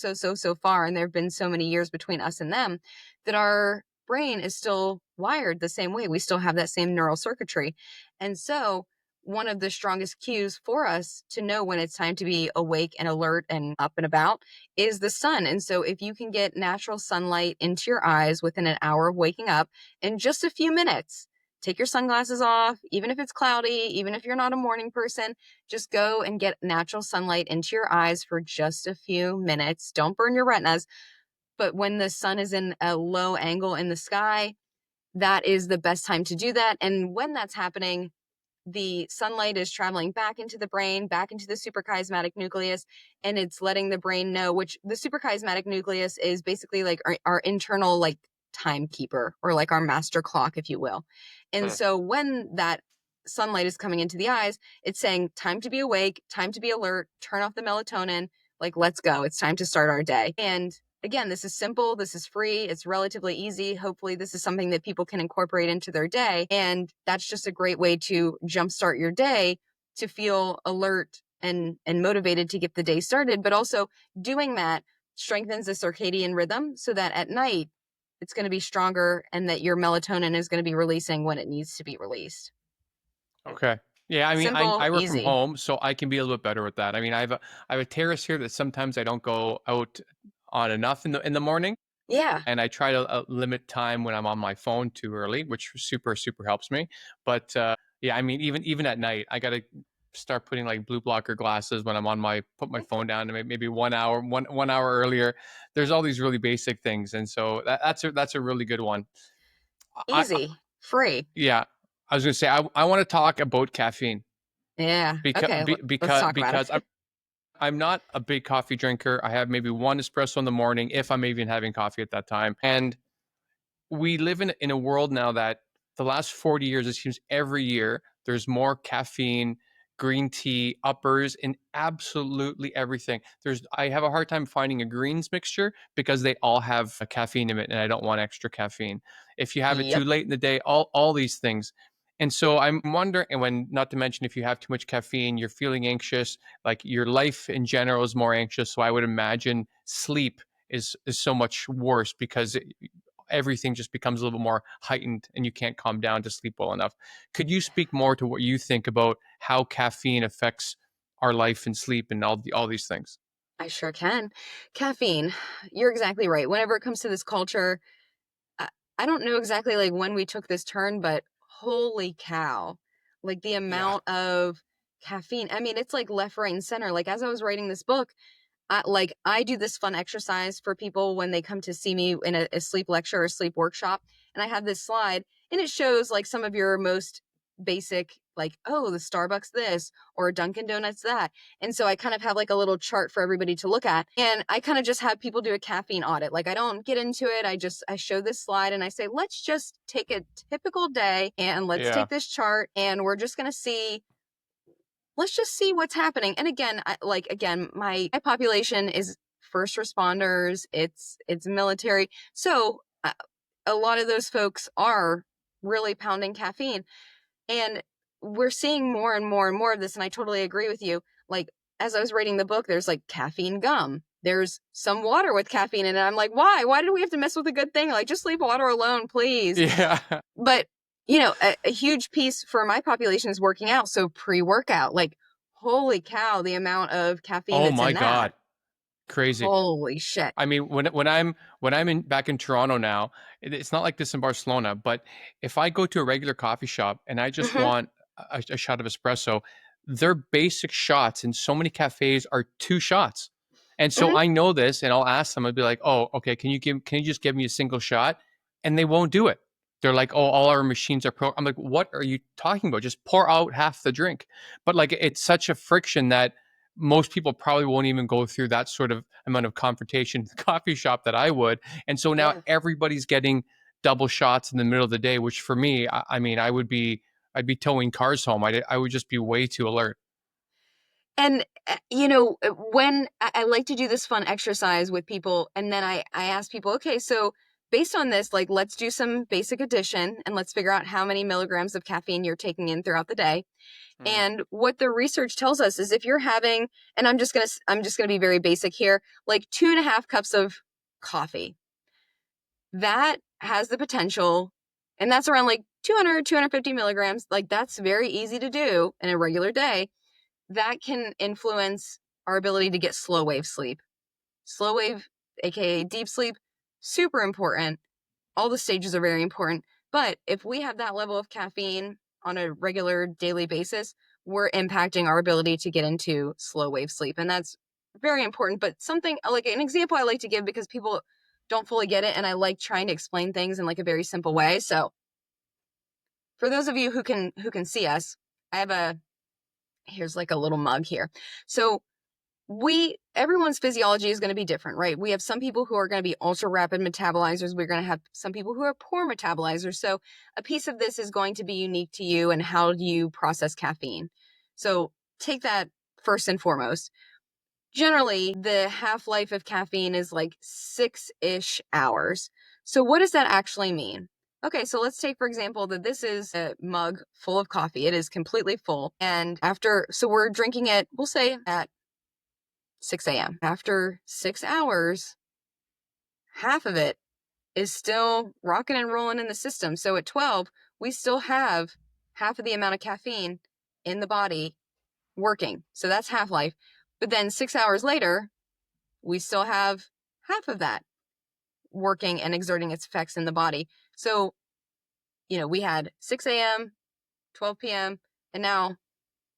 far, and there have been so many years between us and them, that our brain is still wired the same way. We still have that same neural circuitry. And so one of the strongest cues for us to know when it's time to be awake and alert and up and about is the sun. And so if you can get natural sunlight into your eyes within an hour of waking up in just a few minutes, take your sunglasses off, even if it's cloudy, even if you're not a morning person, just go and get natural sunlight into your eyes for just a few minutes. Don't burn your retinas. But when the sun is in a low angle in the sky, that is the best time to do that. And when that's happening, the sunlight is traveling back into the brain, back into the suprachiasmatic nucleus, and it's letting the brain know, which the suprachiasmatic nucleus is basically like our internal like timekeeper or like our master clock, if you will. And Hmm. so when that sunlight is coming into the eyes, it's saying time to be awake, time to be alert, turn off the melatonin, like let's go. It's time to start our day. And again, this is simple, this is free, it's relatively easy. Hopefully, this is something that people can incorporate into their day. And that's just a great way to jumpstart your day to feel alert and motivated to get the day started. But also, doing that strengthens the circadian rhythm so that at night it's going to be stronger and that your melatonin is going to be releasing when it needs to be released. Okay. Yeah, I mean, Simple, I work from easy. home, so I can be a little bit better with that. I mean, I have a terrace here that sometimes I don't go out on enough in the morning. Yeah, And I try to limit time when I'm on my phone too early, which super helps me. But yeah, I mean, even at night, I got to start putting like blue blocker glasses when I'm on my put my phone down, and maybe 1 hour one hour earlier. There's all these really basic things, and so that's a really good one. I easy, free. yeah, I was gonna say I want to talk about caffeine Yeah. because Okay, let's because talk about because it. I'm not a big coffee drinker. I have maybe one espresso in the morning if I'm even having coffee at that time, and we live in a world now that the last 40 years, it seems every year there's more caffeine, green tea, uppers, in absolutely everything. I have a hard time finding a greens mixture because they all have a caffeine in it, and I don't want extra caffeine. If you have it too Yep. late in the day, all these things. And so I'm wondering, and when not to mention if you have too much caffeine, you're feeling anxious, like your life in general is more anxious. So I would imagine sleep is so much worse because everything just becomes a little bit more heightened and you can't calm down to sleep well enough. Could you speak more to what you think about how caffeine affects our life and sleep and all these things? I sure can. Caffeine, you're exactly right. Whenever it comes to this culture, I, I don't know exactly like when we took this turn, but holy cow, like the Yeah. amount of caffeine. I mean, it's like left, right, and center. Like as I was writing this book, I do this fun exercise for people when they come to see me in a sleep lecture or sleep workshop. And I have this slide and it shows like some of your most basic, like, oh, the Starbucks this or Dunkin' Donuts that. And so I kind of have like a little chart for everybody to look at. And I kind of just have people do a caffeine audit. Like I don't get into it. I show this slide and I say, let's just take a typical day and let's Yeah. take this chart and we're just going to see, let's just see what's happening. And again, my population is first responders, it's military. So a lot of those folks are really pounding caffeine. And we're seeing more and more and more of this. And I totally agree with you. Like, as I was reading the book, there's like caffeine gum. There's some water with caffeine in it. I'm like, why? Why do we have to mess with a good thing? Like, just leave water alone, please. Yeah. But, you know, a huge piece for my population is working out. So pre-workout, like, holy cow, the amount of caffeine Oh that's my in God. that. Crazy. Holy shit. I mean, when I'm in back in Toronto now, it's not like this in Barcelona, but if I go to a regular coffee shop and I just Hmm. want a shot of espresso, their basic shots in so many cafes are 2 shots. And so Hmm. I know this and I'll ask them, I'd be like, "Oh, okay, can you just give me a single shot?" And they won't do it. They're like, "Oh, all our machines are pro." I'm like, "What are you talking about? Just pour out half the drink." But like it's such a friction that most people probably won't even go through that sort of amount of confrontation in the coffee shop that I would. And so now Yeah. everybody's getting double shots in the middle of the day, which for me, I mean, I'd be towing cars home. I would just be way too alert. And, you know, when I like to do this fun exercise with people, and then I ask people, okay, so based on this, like, let's do some basic addition and let's figure out how many milligrams of caffeine you're taking in throughout the day. Mm. And what the research tells us is if you're having, and I'm just gonna be very basic here, like 2.5 cups of coffee, that has the potential, and that's around like 200, 250 milligrams. Like, that's very easy to do in a regular day. That can influence our ability to get slow wave sleep. Slow wave, aka deep sleep, super important. All the stages are very important. But if we have that level of caffeine on a regular daily basis, we're impacting our ability to get into slow wave sleep. And that's very important. But something like an example I like to give because people don't fully get it. And I like trying to explain things in like a very simple way. So for those of you who can see us, I have here's like a little mug here. So everyone's physiology is going to be different, right? We have some people who are going to be ultra rapid metabolizers. We're going to have some people who are poor metabolizers. So a piece of this is going to be unique to you and how you process caffeine. So take that first and foremost. Generally, the half-life of caffeine is like 6-ish hours. So what does that actually mean? Okay, so let's take, for example, that this is a mug full of coffee. It is completely full. And so we're drinking it, we'll say at 6 a.m. After 6 hours, half of it is still rocking and rolling in the system. So at 12, we still have half of the amount of caffeine in the body working. So that's half life. But then 6 hours later, we still have half of that working and exerting its effects in the body. So, you know, we had 6 a.m., 12 p.m., and now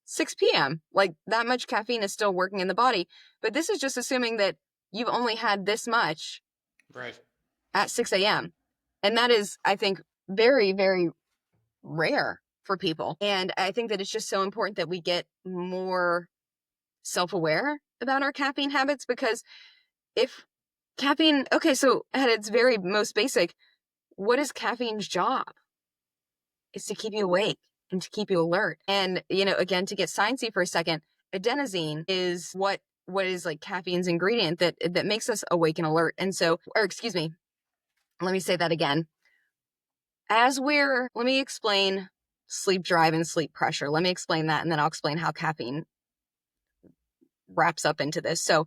6 p.m. Like, that much caffeine is still working in the body. But this is just assuming that you've only had this much Right. at 6 a.m. And that is, I think, very, very rare for people. And I think that it's just so important that we get more self-aware about our caffeine habits, because if caffeine, okay, so at its very most basic, what is caffeine's job? It's to keep you awake and to keep you alert. And, you know, again, to get sciencey for a second, adenosine is what is like caffeine's ingredient that makes us awake and alert. And so, or excuse me, let me say that again. Let me explain sleep drive and sleep pressure. Let me explain that, and then I'll explain how caffeine wraps up into this. So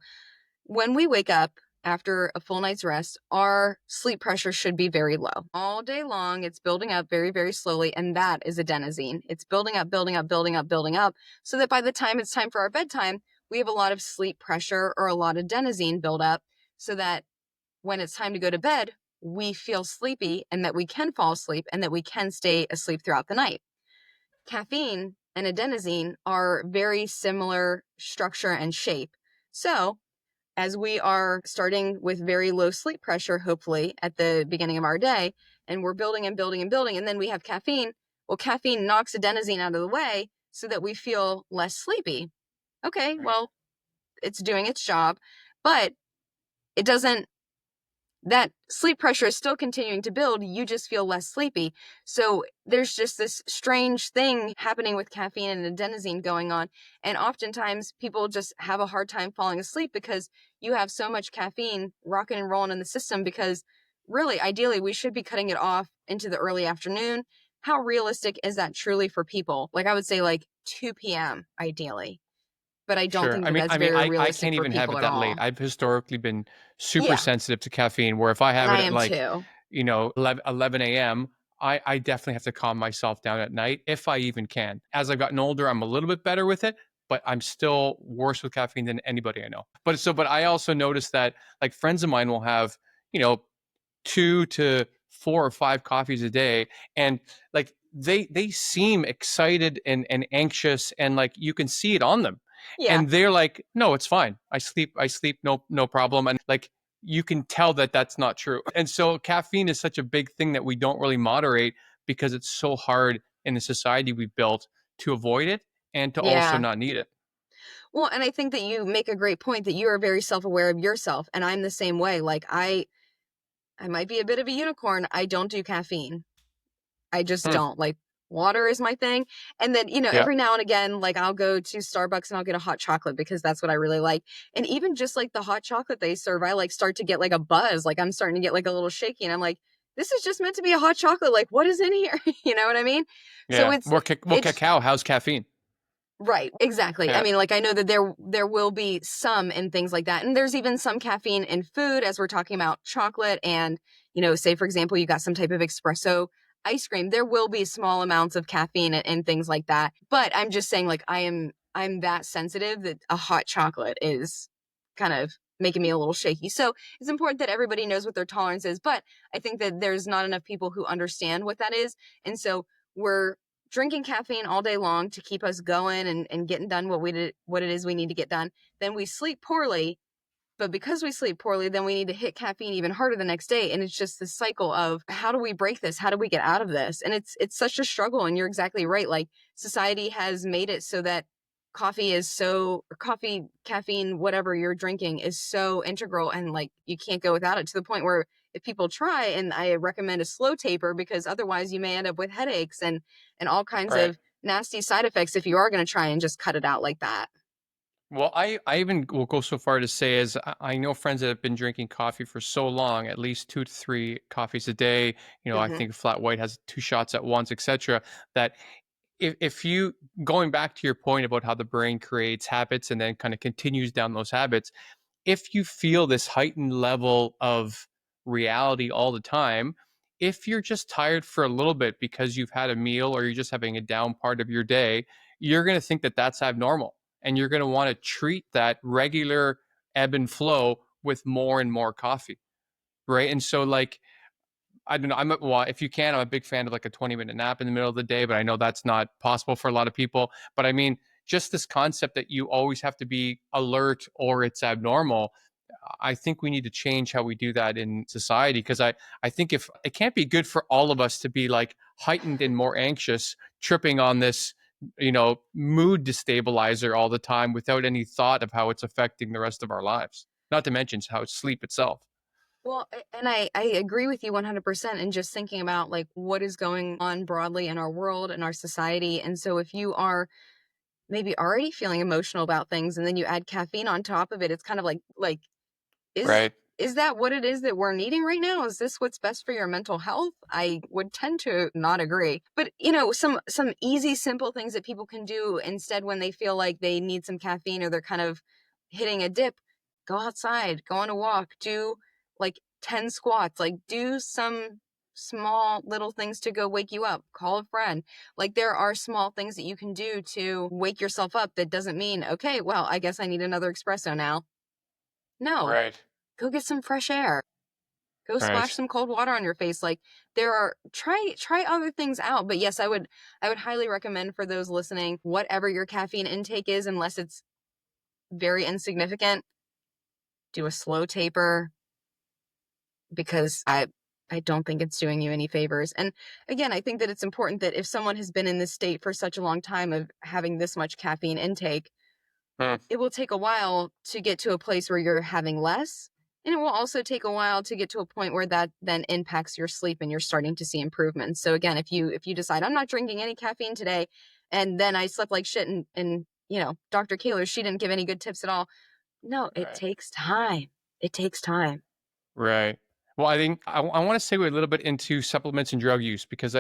when we wake up after a full night's rest, our sleep pressure should be very low. All day long, it's building up very, very slowly, and that is adenosine. It's building up, building up, building up, building up, so that by the time it's time for our bedtime, we have a lot of sleep pressure or a lot of adenosine build up, so that when it's time to go to bed, we feel sleepy and that we can fall asleep and that we can stay asleep throughout the night. Caffeine and adenosine are very similar structure and shape. So as we are starting with very low sleep pressure, hopefully at the beginning of our day, and we're building and building and building, and then we have caffeine, well, caffeine knocks adenosine out of the way so that we feel less sleepy. Okay, Right. well, it's doing its job, but it doesn't, that sleep pressure is still continuing to build. You just feel less sleepy. So there's just this strange thing happening with caffeine and adenosine going on. And oftentimes people just have a hard time falling asleep because you have so much caffeine rocking and rolling in the system, because really, ideally, we should be cutting it off into the early afternoon. How realistic is that truly for people? Like, I would say like 2 p.m. ideally, but I don't Sure. think I that mean, that's I mean, very I realistic can't for even have people it at that late. all. I've historically been super Yeah, sensitive to caffeine, where if I and have it I at am like, too. 11 a.m., I definitely have to calm myself down at night if I even can. As I've gotten older, I'm a little bit better with it, but I'm still worse with caffeine than anybody I know. But I also noticed that like friends of mine will have, you know, 2 to 4 or 5 coffees a day, and like they seem excited and anxious, and like you can see it on them, Yeah. and they're like, no, it's fine, I sleep, no problem. And like you can tell that that's not true. And so caffeine is such a big thing that we don't really moderate, because it's so hard in the society we've built to avoid it and to also Yeah. not need it. Well, and I think that you make a great point that you are very self-aware of yourself, and I'm the same way. Like I might be a bit of a unicorn. I don't do caffeine. I just Hmm. don't. Like, water is my thing. And then, Yeah. every now and again, like I'll go to Starbucks and I'll get a hot chocolate because that's what I really like. And even just like the hot chocolate they serve, I like start to get like a buzz. Like I'm starting to get like a little shaky and I'm like, this is just meant to be a hot chocolate. Like, what is in here? You know what I mean? So Yeah. Well, it's cacao, how's caffeine? right, exactly. I Yeah. mean, like I know that there will be some in things like that. And there's even some caffeine in food as we're talking about chocolate and, say for example, you got some type of espresso ice cream, there will be small amounts of caffeine and things like that. But I'm just saying like I'm that sensitive that a hot chocolate is kind of making me a little shaky. So it's important that everybody knows what their tolerance is, but I think that there's not enough people who understand what that is. And so we're drinking caffeine all day long to keep us going and getting done what it is we need to get done. Then we sleep poorly, but because we sleep poorly, then we need to hit caffeine even harder the next day. And it's just this cycle of how do we break this? How do we get out of this? And it's such a struggle. And you're exactly right. Like society has made it so that coffee, caffeine, whatever you're drinking is so integral and like you can't go without it, to the point where if people try, and I recommend a slow taper because otherwise you may end up with headaches and all kinds Right. of nasty side effects if you are going to try and just cut it out like that. Well, I even will go so far to say, as I know friends that have been drinking coffee for so long, at least 2 to 3 coffees a day. I Hmm. think flat white has 2 shots at once, etc. That if you, going back to your point about how the brain creates habits and then kind of continues down those habits, if you feel this heightened level of reality all the time, if you're just tired for a little bit because you've had a meal or you're just having a down part of your day, you're going to think that that's abnormal. And you're going to want to treat that regular ebb and flow with more and more coffee. Right. And so, like, I don't know. Well, if you can, I'm a big fan of like a 20-minute nap in the middle of the day, but I know that's not possible for a lot of people. But I mean, just this concept that you always have to be alert or it's abnormal. I think we need to change how we do that in society, because I think if it can't be good for all of us to be like heightened and more anxious, tripping on this, mood destabilizer all the time without any thought of how it's affecting the rest of our lives. Not to mention how sleep itself. Well, and I agree with you 100%. And just thinking about like what is going on broadly in our world and our society. And so if you are maybe already feeling emotional about things and then you add caffeine on top of it, it's kind of like is Right. is that what it is that we're needing right now? Is this what's best for your mental health? I would tend to not agree. But some easy, simple things that people can do instead when they feel like they need some caffeine or they're kind of hitting a dip. Go outside, go on a walk, do like 10 squats, like do some small little things to go wake you up. Call a friend. Like there are small things that you can do to wake yourself up. That doesn't mean, okay, well, I guess I need another espresso now. No, Right. go get some fresh air. Go splash Right. some cold water on your face. Like there are try other things out. But yes, I would highly recommend for those listening, whatever your caffeine intake is, unless it's very insignificant, do a slow taper because I don't think it's doing you any favors. And again, I think that it's important that if someone has been in this state for such a long time of having this much caffeine intake, Hmm. it will take a while to get to a place where you're having less. And it will also take a while to get to a point where that then impacts your sleep and you're starting to see improvements. So again, if you decide I'm not drinking any caffeine today and then I slept like shit and Dr. Kaylor, she didn't give any good tips at all. No, it Right. takes time. It takes time. Right. Well, I think I want to segue a little bit into supplements and drug use because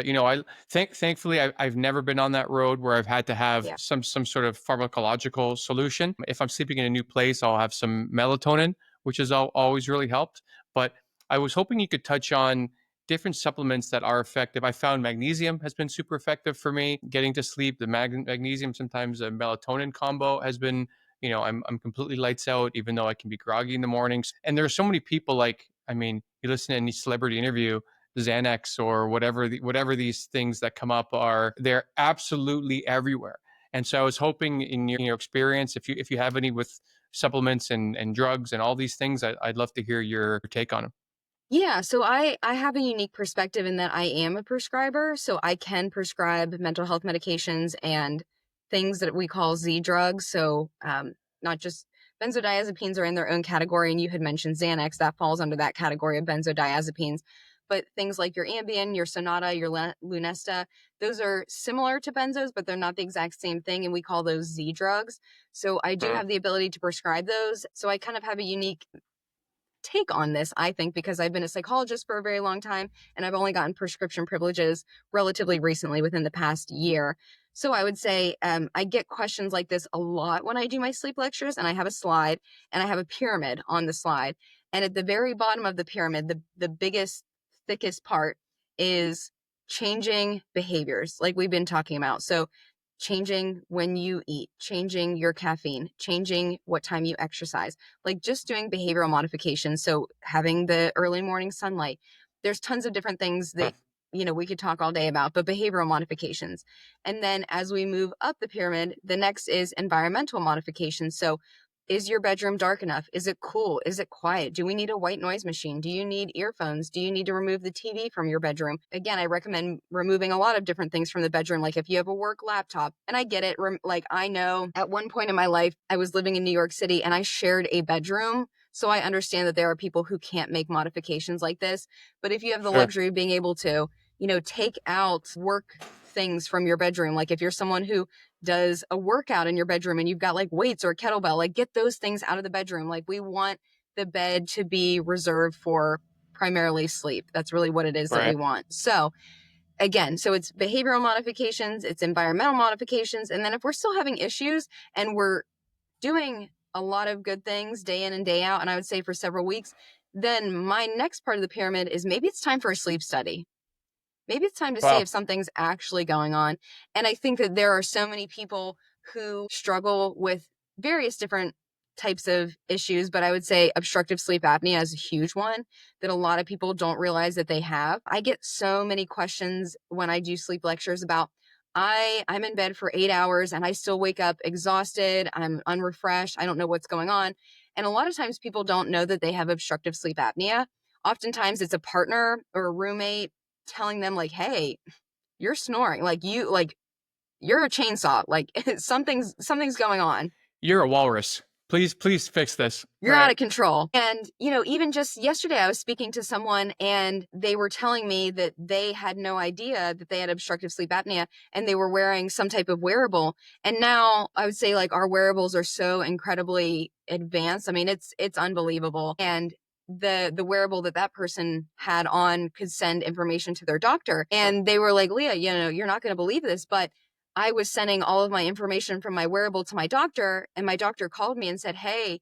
thankfully I've never been on that road where I've had to have Yeah. some sort of pharmacological solution. If I'm sleeping in a new place, I'll have some melatonin, which has always really helped. But I was hoping you could touch on different supplements that are effective. I found magnesium has been super effective for me getting to sleep. The magnesium, sometimes a melatonin combo has been, I'm completely lights out, even though I can be groggy in the mornings. And there are so many people like, I mean, you listen to any celebrity interview, Xanax or whatever these things that come up are, they're absolutely everywhere. And so I was hoping in your experience, if you have any with supplements and drugs and all these things, I'd love to hear your take on them. Yeah, so I have a unique perspective in that I am a prescriber, so I can prescribe mental health medications and things that we call Z drugs. So not just benzodiazepines are in their own category, and you had mentioned Xanax, that falls under that category of benzodiazepines. But things like your Ambien, your Sonata, your Lunesta, those are similar to benzos, but they're not the exact same thing, and we call those Z drugs. So I do have the ability to prescribe those. So I kind of have a unique take on this, I think, because I've been a psychologist for a very long time and I've only gotten prescription privileges relatively recently within the past year. So I would say I get questions like this a lot when I do my sleep lectures, and I have a slide and I have a pyramid on the slide. And at the very bottom of the pyramid, the biggest, thickest part is changing behaviors, like we've been talking about. So changing when you eat, changing your caffeine, changing what time you exercise, like just doing behavioral modifications. So having the early morning sunlight, there's tons of different things that, we could talk all day about, but behavioral modifications. And then as we move up the pyramid, the next is environmental modifications. So is your bedroom dark enough? Is it cool? Is it quiet? Do we need a white noise machine? Do you need earphones? Do you need to remove the TV from your bedroom? Again, I recommend removing a lot of different things from the bedroom. Like if you have a work laptop, and I get it. Like I know at one point in my life, I was living in New York City and I shared a bedroom. So I understand that there are people who can't make modifications like this. But if you have the Sure. luxury of being able to, take out work things from your bedroom, like if you're someone who does a workout in your bedroom and you've got like weights or a kettlebell, like get those things out of the bedroom. Like we want the bed to be reserved for primarily sleep. That's really what it is that we Right. want. So again, so it's behavioral modifications, it's environmental modifications. And then if we're still having issues and we're doing a lot of good things day in and day out, and I would say for several weeks, then my next part of the pyramid is maybe it's time for a sleep study. Maybe it's time to see Wow. if something's actually going on. And I think that there are so many people who struggle with various different types of issues, but I would say obstructive sleep apnea is a huge one that a lot of people don't realize that they have. I get so many questions when I do sleep lectures about I'm in bed for 8 hours and I still wake up exhausted. I'm unrefreshed. I don't know what's going on. And a lot of times people don't know that they have obstructive sleep apnea. Oftentimes it's a partner or a roommate telling them like, hey, you're snoring, like you're a chainsaw, like something's going on. You're a walrus. Please fix this. You're out Right. of control. And, even just yesterday, I was speaking to someone and they were telling me that they had no idea that they had obstructive sleep apnea and they were wearing some type of wearable. And now I would say like our wearables are so incredibly advanced. I mean, it's unbelievable. And the wearable that person had on could send information to their doctor. And they were like, Leah, you're not going to believe this, but I was sending all of my information from my wearable to my doctor, and my doctor called me and said, hey,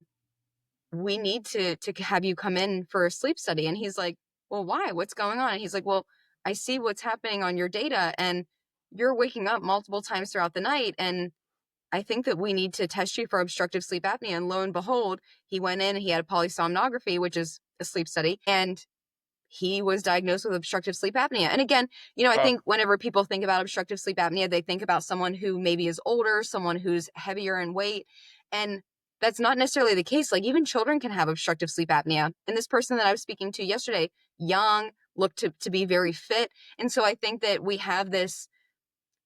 we need to have you come in for a sleep study. And he's like, well, why? What's going on? And he's like, well, I see what's happening on your data and you're waking up multiple times throughout the night. And I think that we need to test you for obstructive sleep apnea. And lo and behold, he went in and he had a polysomnography, which is a sleep study. And he was diagnosed with obstructive sleep apnea. And again, I Wow. think whenever people think about obstructive sleep apnea, they think about someone who maybe is older, someone who's heavier in weight. And that's not necessarily the case. Like even children can have obstructive sleep apnea. And this person that I was speaking to yesterday, young, looked to be very fit. And so I think that we have this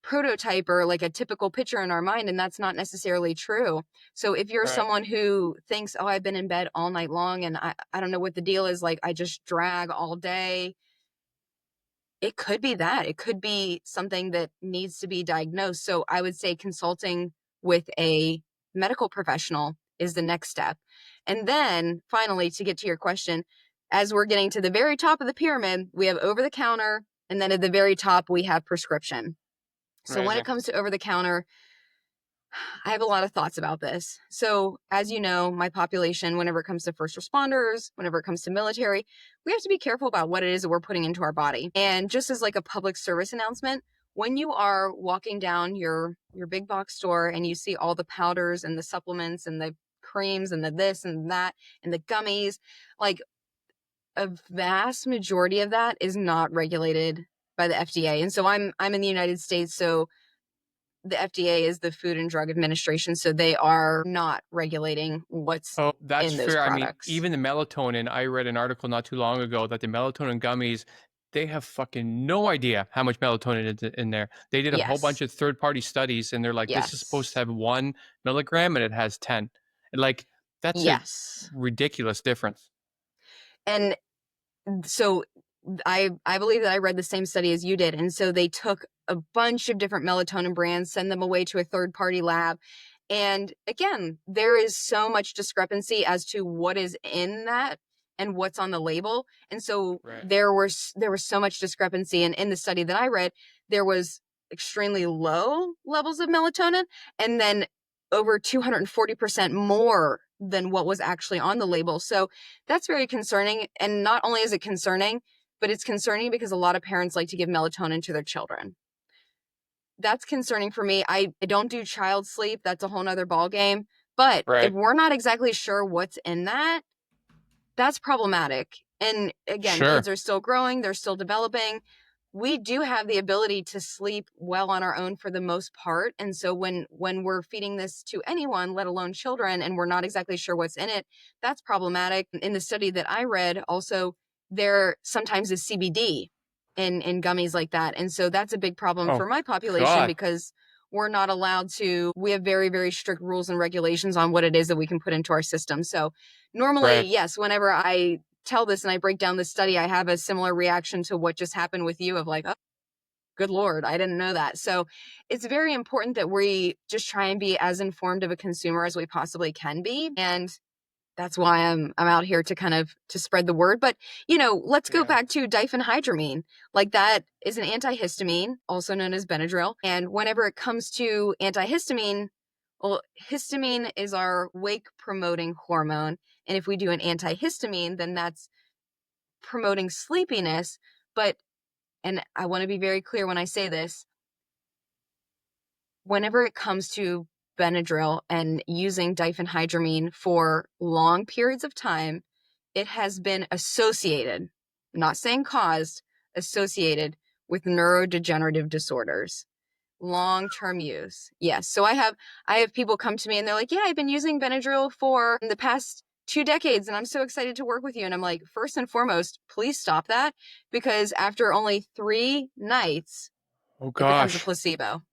prototype or like a typical picture in our mind, and that's not necessarily true. So if you're Right. someone who thinks, oh, I've been in bed all night long and I don't know what the deal is, like I just drag all day, it could be that. It could be something that needs to be diagnosed. So I would say consulting with a medical professional is the next step. And then finally, to get to your question, As we're getting to the very top of the pyramid, we have over the counter, and then at the very top, we have prescription. So when it comes to over the counter, I have a lot of thoughts about this. So as you know, my population, whenever it comes to first responders, whenever it comes to military, we have to be careful about what it is that we're putting into our body. And just as like a public service announcement, when you are walking down your big box store and you see all the powders and the supplements and the creams and the this and that and the gummies, like a vast majority of that is not regulated by the FDA. And so I'm in the United States, so the FDA is the Food and Drug Administration, so they are not regulating what's Oh, that's in those fair. I mean, products. even the melatonin, I read an article not too long ago that the melatonin gummies, they have fucking no idea how much melatonin is in there. They did a whole bunch Yes. of third-party studies and they're like, this is supposed to Yes. have 1 milligram and it has 10. And like, that's a Yes. ridiculous difference. And so I believe that I read the same study as you did. And so they took a bunch of different melatonin brands, send them away to a third-party lab. And again, there is so much discrepancy as to what is in that and what's on the label. And so Right. there was so much discrepancy. And in the study that I read, there was extremely low levels of melatonin and then over 240% more than what was actually on the label. So that's very concerning. And not only is it concerning, but it's concerning because a lot of parents like to give melatonin to their children. That's concerning for me. I don't do child sleep. That's a whole nother ballgame. But if Right. we're not exactly sure what's in that, that's problematic. And again, Sure. kids are still growing, they're still developing. We do have the ability to sleep well on our own for the most part. And so when we're feeding this to anyone, let alone children, and we're not exactly sure what's in it, that's problematic. In the study that I read, also there sometimes is CBD in gummies like that. And so that's a big problem Oh, for my population God. because we're not allowed to, we have very, very strict rules and regulations on what it is that we can put into our system. So normally, Right. yes, whenever I tell this and I break down this study, I have a similar reaction to what just happened with you of like, oh, good Lord, I didn't know that. So it's very important that we just try and be as informed of a consumer as we possibly can be. And that's why I'm out here to kind of to spread the word. But, you know, let's go back to diphenhydramine. Like that is an antihistamine, also known as Benadryl. And whenever it comes to antihistamine, well, histamine is our wake promoting hormone. And if we do an antihistamine, then that's promoting sleepiness. But, and I want to be very clear when I say this, whenever it comes to Benadryl and using diphenhydramine for long periods of time, it has been associated, not saying caused, associated with neurodegenerative disorders. Long-term use. Yes. So I have people come to me and they're like, yeah, I've been using Benadryl for the past 2 decades and I'm so excited to work with you. And I'm like, first and foremost, please stop that because after only 3 nights, Oh, it becomes a gosh. placebo.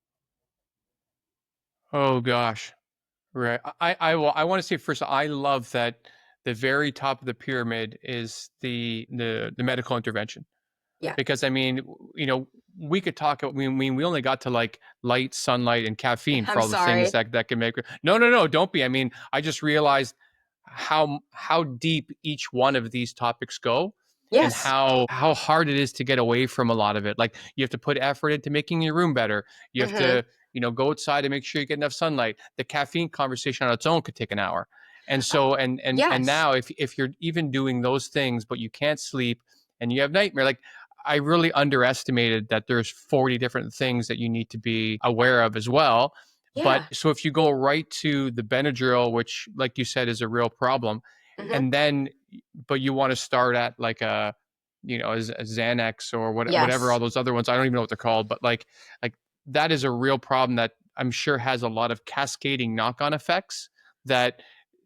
Oh, gosh. Right. I want to say first, I love that the very top of the pyramid is the medical intervention. Yeah. Because I mean, we could talk. We only got to like light, sunlight, and caffeine for I'm all the things sorry. that can make. No, don't be. I mean, I just realized how deep each one of these topics go, and Yes. how hard it is to get away from a lot of it. Like you have to put effort into making your room better. You have to go outside and make sure you get enough sunlight. The caffeine conversation on its own could take an hour. And so and Yes. now if you're even doing those things, but you can't sleep and you have nightmare, like I really underestimated that there's 40 different things that you need to be aware of as well. But Yeah. so if you go right to the Benadryl, which, like you said, is a real problem, and then, but you want to start at like a Xanax or whatever all Yes. those other ones. I don't even know what they're called, but like that is a real problem that I'm sure has a lot of cascading knock-on effects that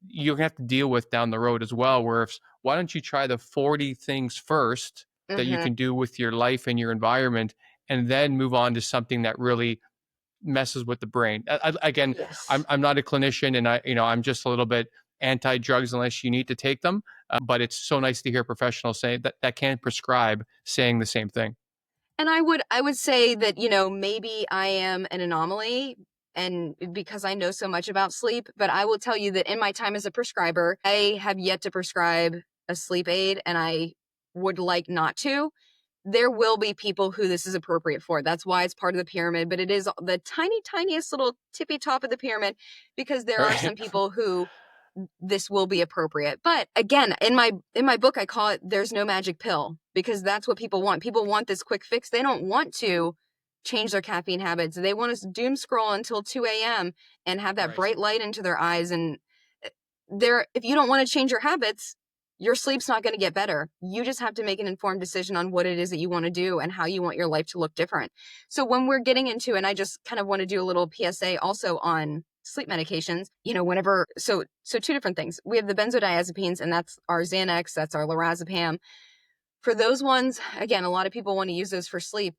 you have to deal with down the road as well. Where why don't you try the 40 things first that you can do with your life and your environment, and then move on to something that really messes with the brain. Again, Yes. I'm not a clinician, and I'm just a little bit anti-drugs unless you need to take them. But it's so nice to hear professionals say that can prescribe saying the same thing. And I would say that, you know, maybe I am an anomaly and because I know so much about sleep, but I will tell you that in my time as a prescriber, I have yet to prescribe a sleep aid and I would like not to, there will be people who this is appropriate for. That's why it's part of the pyramid, but it is the tiny, tiniest little tippy top of the pyramid, because there are some Right. people who this will be appropriate. But again, in my book, I call it "There's no magic pill," because that's what people want. People want this quick fix. They don't want to change their caffeine habits. They want to doom scroll until 2 a.m. and have that Right. bright light into their eyes. And if you don't want to change your habits, your sleep's not going to get better. You just have to make an informed decision on what it is that you want to do and how you want your life to look different. So when we're getting into, and I just kind of want to do a little PSA also on sleep medications, whenever, so two different things. We have the benzodiazepines, and that's our Xanax, that's our lorazepam. For those ones, again, a lot of people want to use those for sleep.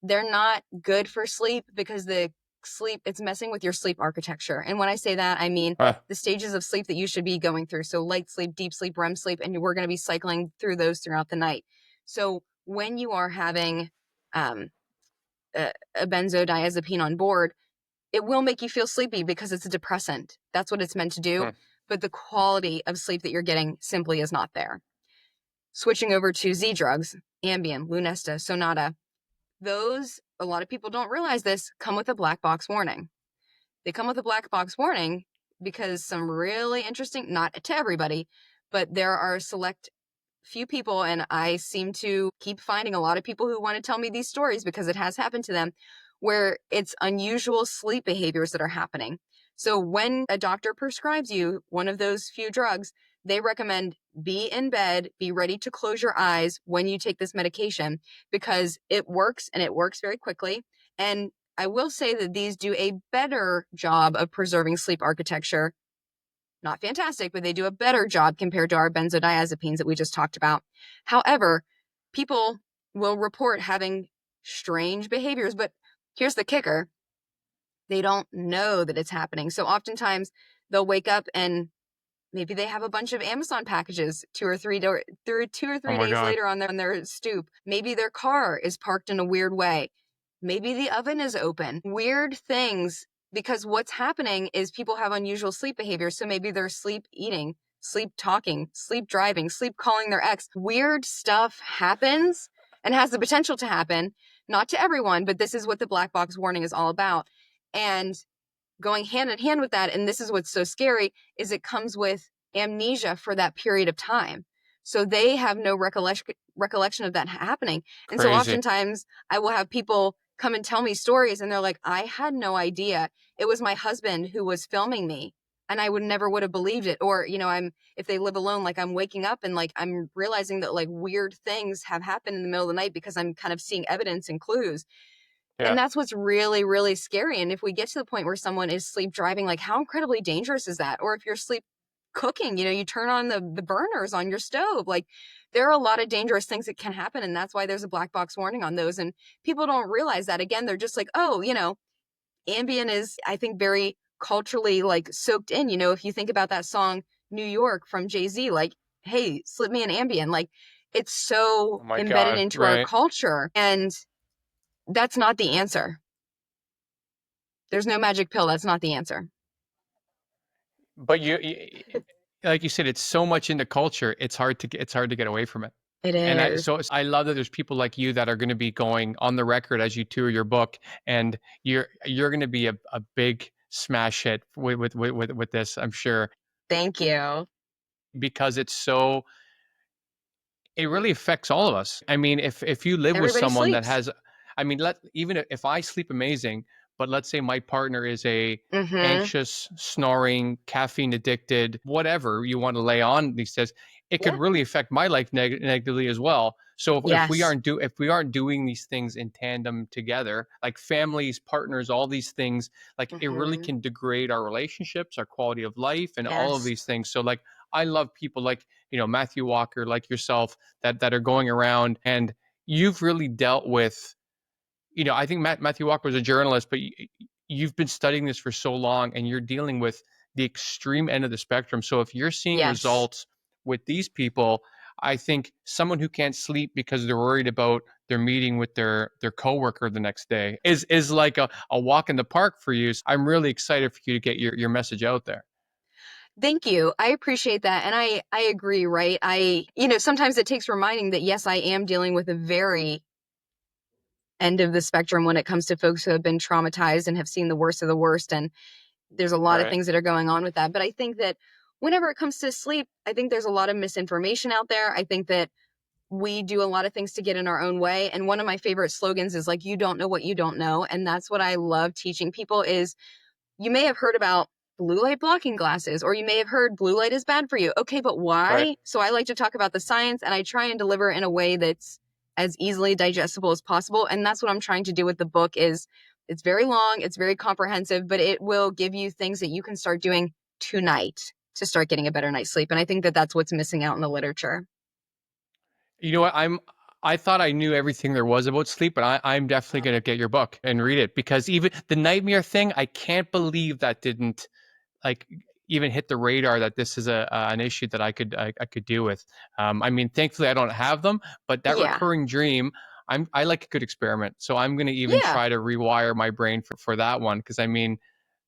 They're not good for sleep because it's messing with your sleep architecture. And when I say that, I mean the stages of sleep that you should be going through. So light sleep, deep sleep, REM sleep, and we're going to be cycling through those throughout the night. So when you are having a benzodiazepine on board, it will make you feel sleepy because it's a depressant. That's what it's meant to do. But the quality of sleep that you're getting simply is not there. Switching over to Z drugs, Ambien, Lunesta, Sonata, those, a lot of people don't realize this, come with a black box warning. They come with a black box warning because some really interesting, not to everybody, but there are select few people, and I seem to keep finding a lot of people who want to tell me these stories because it has happened to them, where it's unusual sleep behaviors that are happening. So when a doctor prescribes you one of those few drugs, they recommend be in bed, be ready to close your eyes when you take this medication, because it works, and it works very quickly. And I will say that these do a better job of preserving sleep architecture. Not fantastic, but they do a better job compared to our benzodiazepines that we just talked about. However, people will report having strange behaviors, but here's the kicker. They don't know that it's happening. So oftentimes they'll wake up and maybe they have a bunch of Amazon packages 2 or 3 Oh my days God. later on their stoop. Maybe their car is parked in a weird way. Maybe the oven is open. Weird things, because what's happening is people have unusual sleep behavior. So maybe they're sleep eating, sleep talking, sleep driving, sleep calling their ex. Weird stuff happens and has the potential to happen. Not to everyone, but this is what the black box warning is all about. And going hand in hand with that, and this is what's so scary, is it comes with amnesia for that period of time. So they have no recollection of that happening. And so Crazy. oftentimes I will have people come and tell me stories, and they're like, I had no idea. It was my husband who was filming me, and I never would have believed it. Or, if they live alone, like I'm waking up and like I'm realizing that like weird things have happened in the middle of the night because I'm kind of seeing evidence and clues. Yeah. And that's what's really, really scary. And if we get to the point where someone is sleep driving, like how incredibly dangerous is that? Or if you're sleep cooking, you turn on the burners on your stove, like there are a lot of dangerous things that can happen. And that's why there's a black box warning on those. And people don't realize that. Again, they're just like, oh, Ambien is, I think, very culturally like soaked in. If you think about that song, New York from Jay-Z, like, hey, slip me an Ambien. Like it's so Oh my embedded God. into our Right. culture. And that's not the answer. There's no magic pill. That's not the answer. But like you said, it's so much into culture. It's hard to get away from it. It And is. I love that there's people like you that are going to be going on the record as you tour your book, and you're going to be a big smash hit with this, I'm sure, Thank you. because it really affects all of us. I mean, if you live with Everybody someone that sleeps. has, I mean, even if I sleep amazing, but let's say my partner is a Mm-hmm. anxious, snoring, caffeine addicted, whatever you want to lay on these days, it could Yeah. really affect my life negatively as well. So if we Yes. aren't doing these things in tandem together, like families, partners, all these things, like it really Mm-hmm. can degrade our relationships, our quality of life, and all of Yes. these things. So like I love people like Matthew Walker, like yourself, that are going around, and you've really dealt with, I think Matthew Walker was a journalist, but you've been studying this for so long, and you're dealing with the extreme end of the spectrum. So if you're seeing Yes. results with these people, I think someone who can't sleep because they're worried about their meeting with their coworker the next day is like a walk in the park for you. So I'm really excited for you to get your message out there. Thank you. I appreciate that. And I agree, right? Sometimes it takes reminding that, yes, I am dealing with a very end of the spectrum when it comes to folks who have been traumatized and have seen the worst of the worst. And there's a lot of Right. things that are going on with that. But I think that whenever it comes to sleep, I think there's a lot of misinformation out there. I think that we do a lot of things to get in our own way. And one of my favorite slogans is like, you don't know what you don't know. And that's what I love teaching people is you may have heard about blue light blocking glasses, or you may have heard blue light is bad for you. Okay, but Right. why? So I like to talk about the science, and I try and deliver in a way that's as easily digestible as possible. And that's what I'm trying to do with the book is it's very long, it's very comprehensive, but it will give you things that you can start doing tonight to start getting a better night's sleep. And I think that that's what's missing out in the literature. You know what? I thought I knew everything there was about sleep, but I'm definitely going to get your book and read it, because even the nightmare thing, I can't believe that didn't like even hit the radar that this is an issue that I could deal with. I mean, thankfully I don't have them, but that Yeah. recurring dream, I like a good experiment. So I'm going to even Yeah. try to rewire my brain for that one. Because I mean,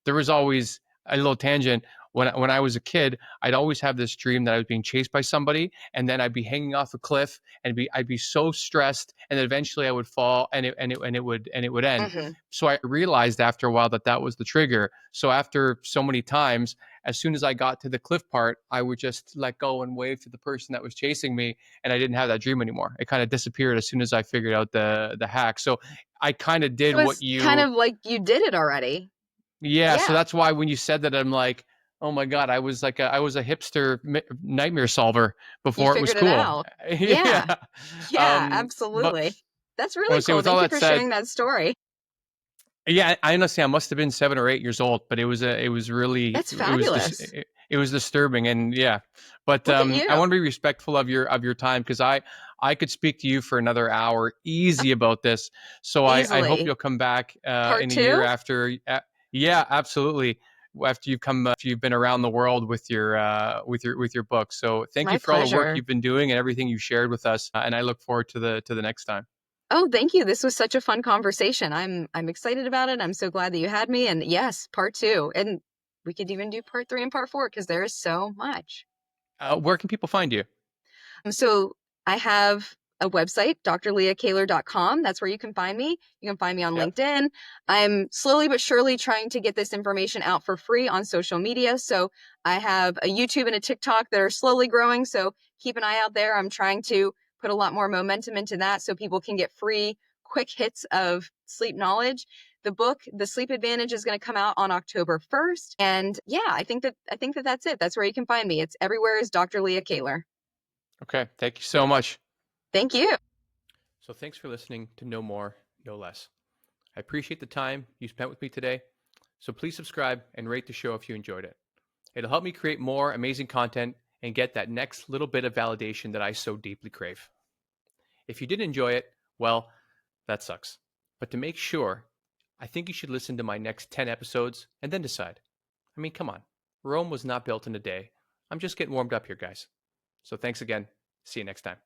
there was always a little tangent. When I was a kid, I'd always have this dream that I was being chased by somebody, and then I'd be hanging off a cliff, and I'd be so stressed, and then eventually I would fall, and it would end. Hmm. So I realized after a while that that was the trigger. So after so many times, as soon as I got to the cliff part, I would just let go and wave to the person that was chasing me, and I didn't have that dream anymore. It kind of disappeared as soon as I figured out the hack. So I kind of did So what it's kind you of like you did it already. yeah, so Yeah. that's why when you said that, I'm like, oh my God, I was a hipster nightmare solver You before it was figured it cool. out. Yeah. Yeah. Yeah, But absolutely. That's I really would say cool. with all Thank you that for said, sharing that story. yeah, I understand. I must have been 7 or 8 years old, but it was really, That's fabulous. it was disturbing. And yeah, but Look at I you. want to be respectful of your time, because I could speak to you for another hour easy about this. So I hope Easily. you'll come back Part in a year two? after. Yeah, absolutely. After you've been around the world with your with your book. So thank My you for all the work pleasure. you've been doing and everything you shared with us. And I look forward to the next time. Oh, thank you. This was such a fun conversation. I'm excited about it. I'm so glad that you had me. And yes, part two. And we could even do part three and part four because there is so much. Where can people find you? So I have a website, drleahkaylor.com. That's where you can find me. You can find me on Yep. LinkedIn. I'm slowly but surely trying to get this information out for free on social media. So I have a YouTube and a TikTok that are slowly growing. So keep an eye out there. I'm trying to put a lot more momentum into that so people can get free, quick hits of sleep knowledge. The book, The Sleep Advantage, is going to come out on October 1st. And yeah, I think that that's it. That's where you can find me. It's everywhere is Dr. Leah Kaylor. Okay. Thank you so much. Thank you. So thanks for listening to No More, No Less. I appreciate the time you spent with me today. So please subscribe and rate the show if you enjoyed it. It'll help me create more amazing content and get that next little bit of validation that I so deeply crave. If you did enjoy it, well, that sucks. But to make sure, I think you should listen to my next 10 episodes and then decide. I mean, come on. Rome was not built in a day. I'm just getting warmed up here, guys. So thanks again. See you next time.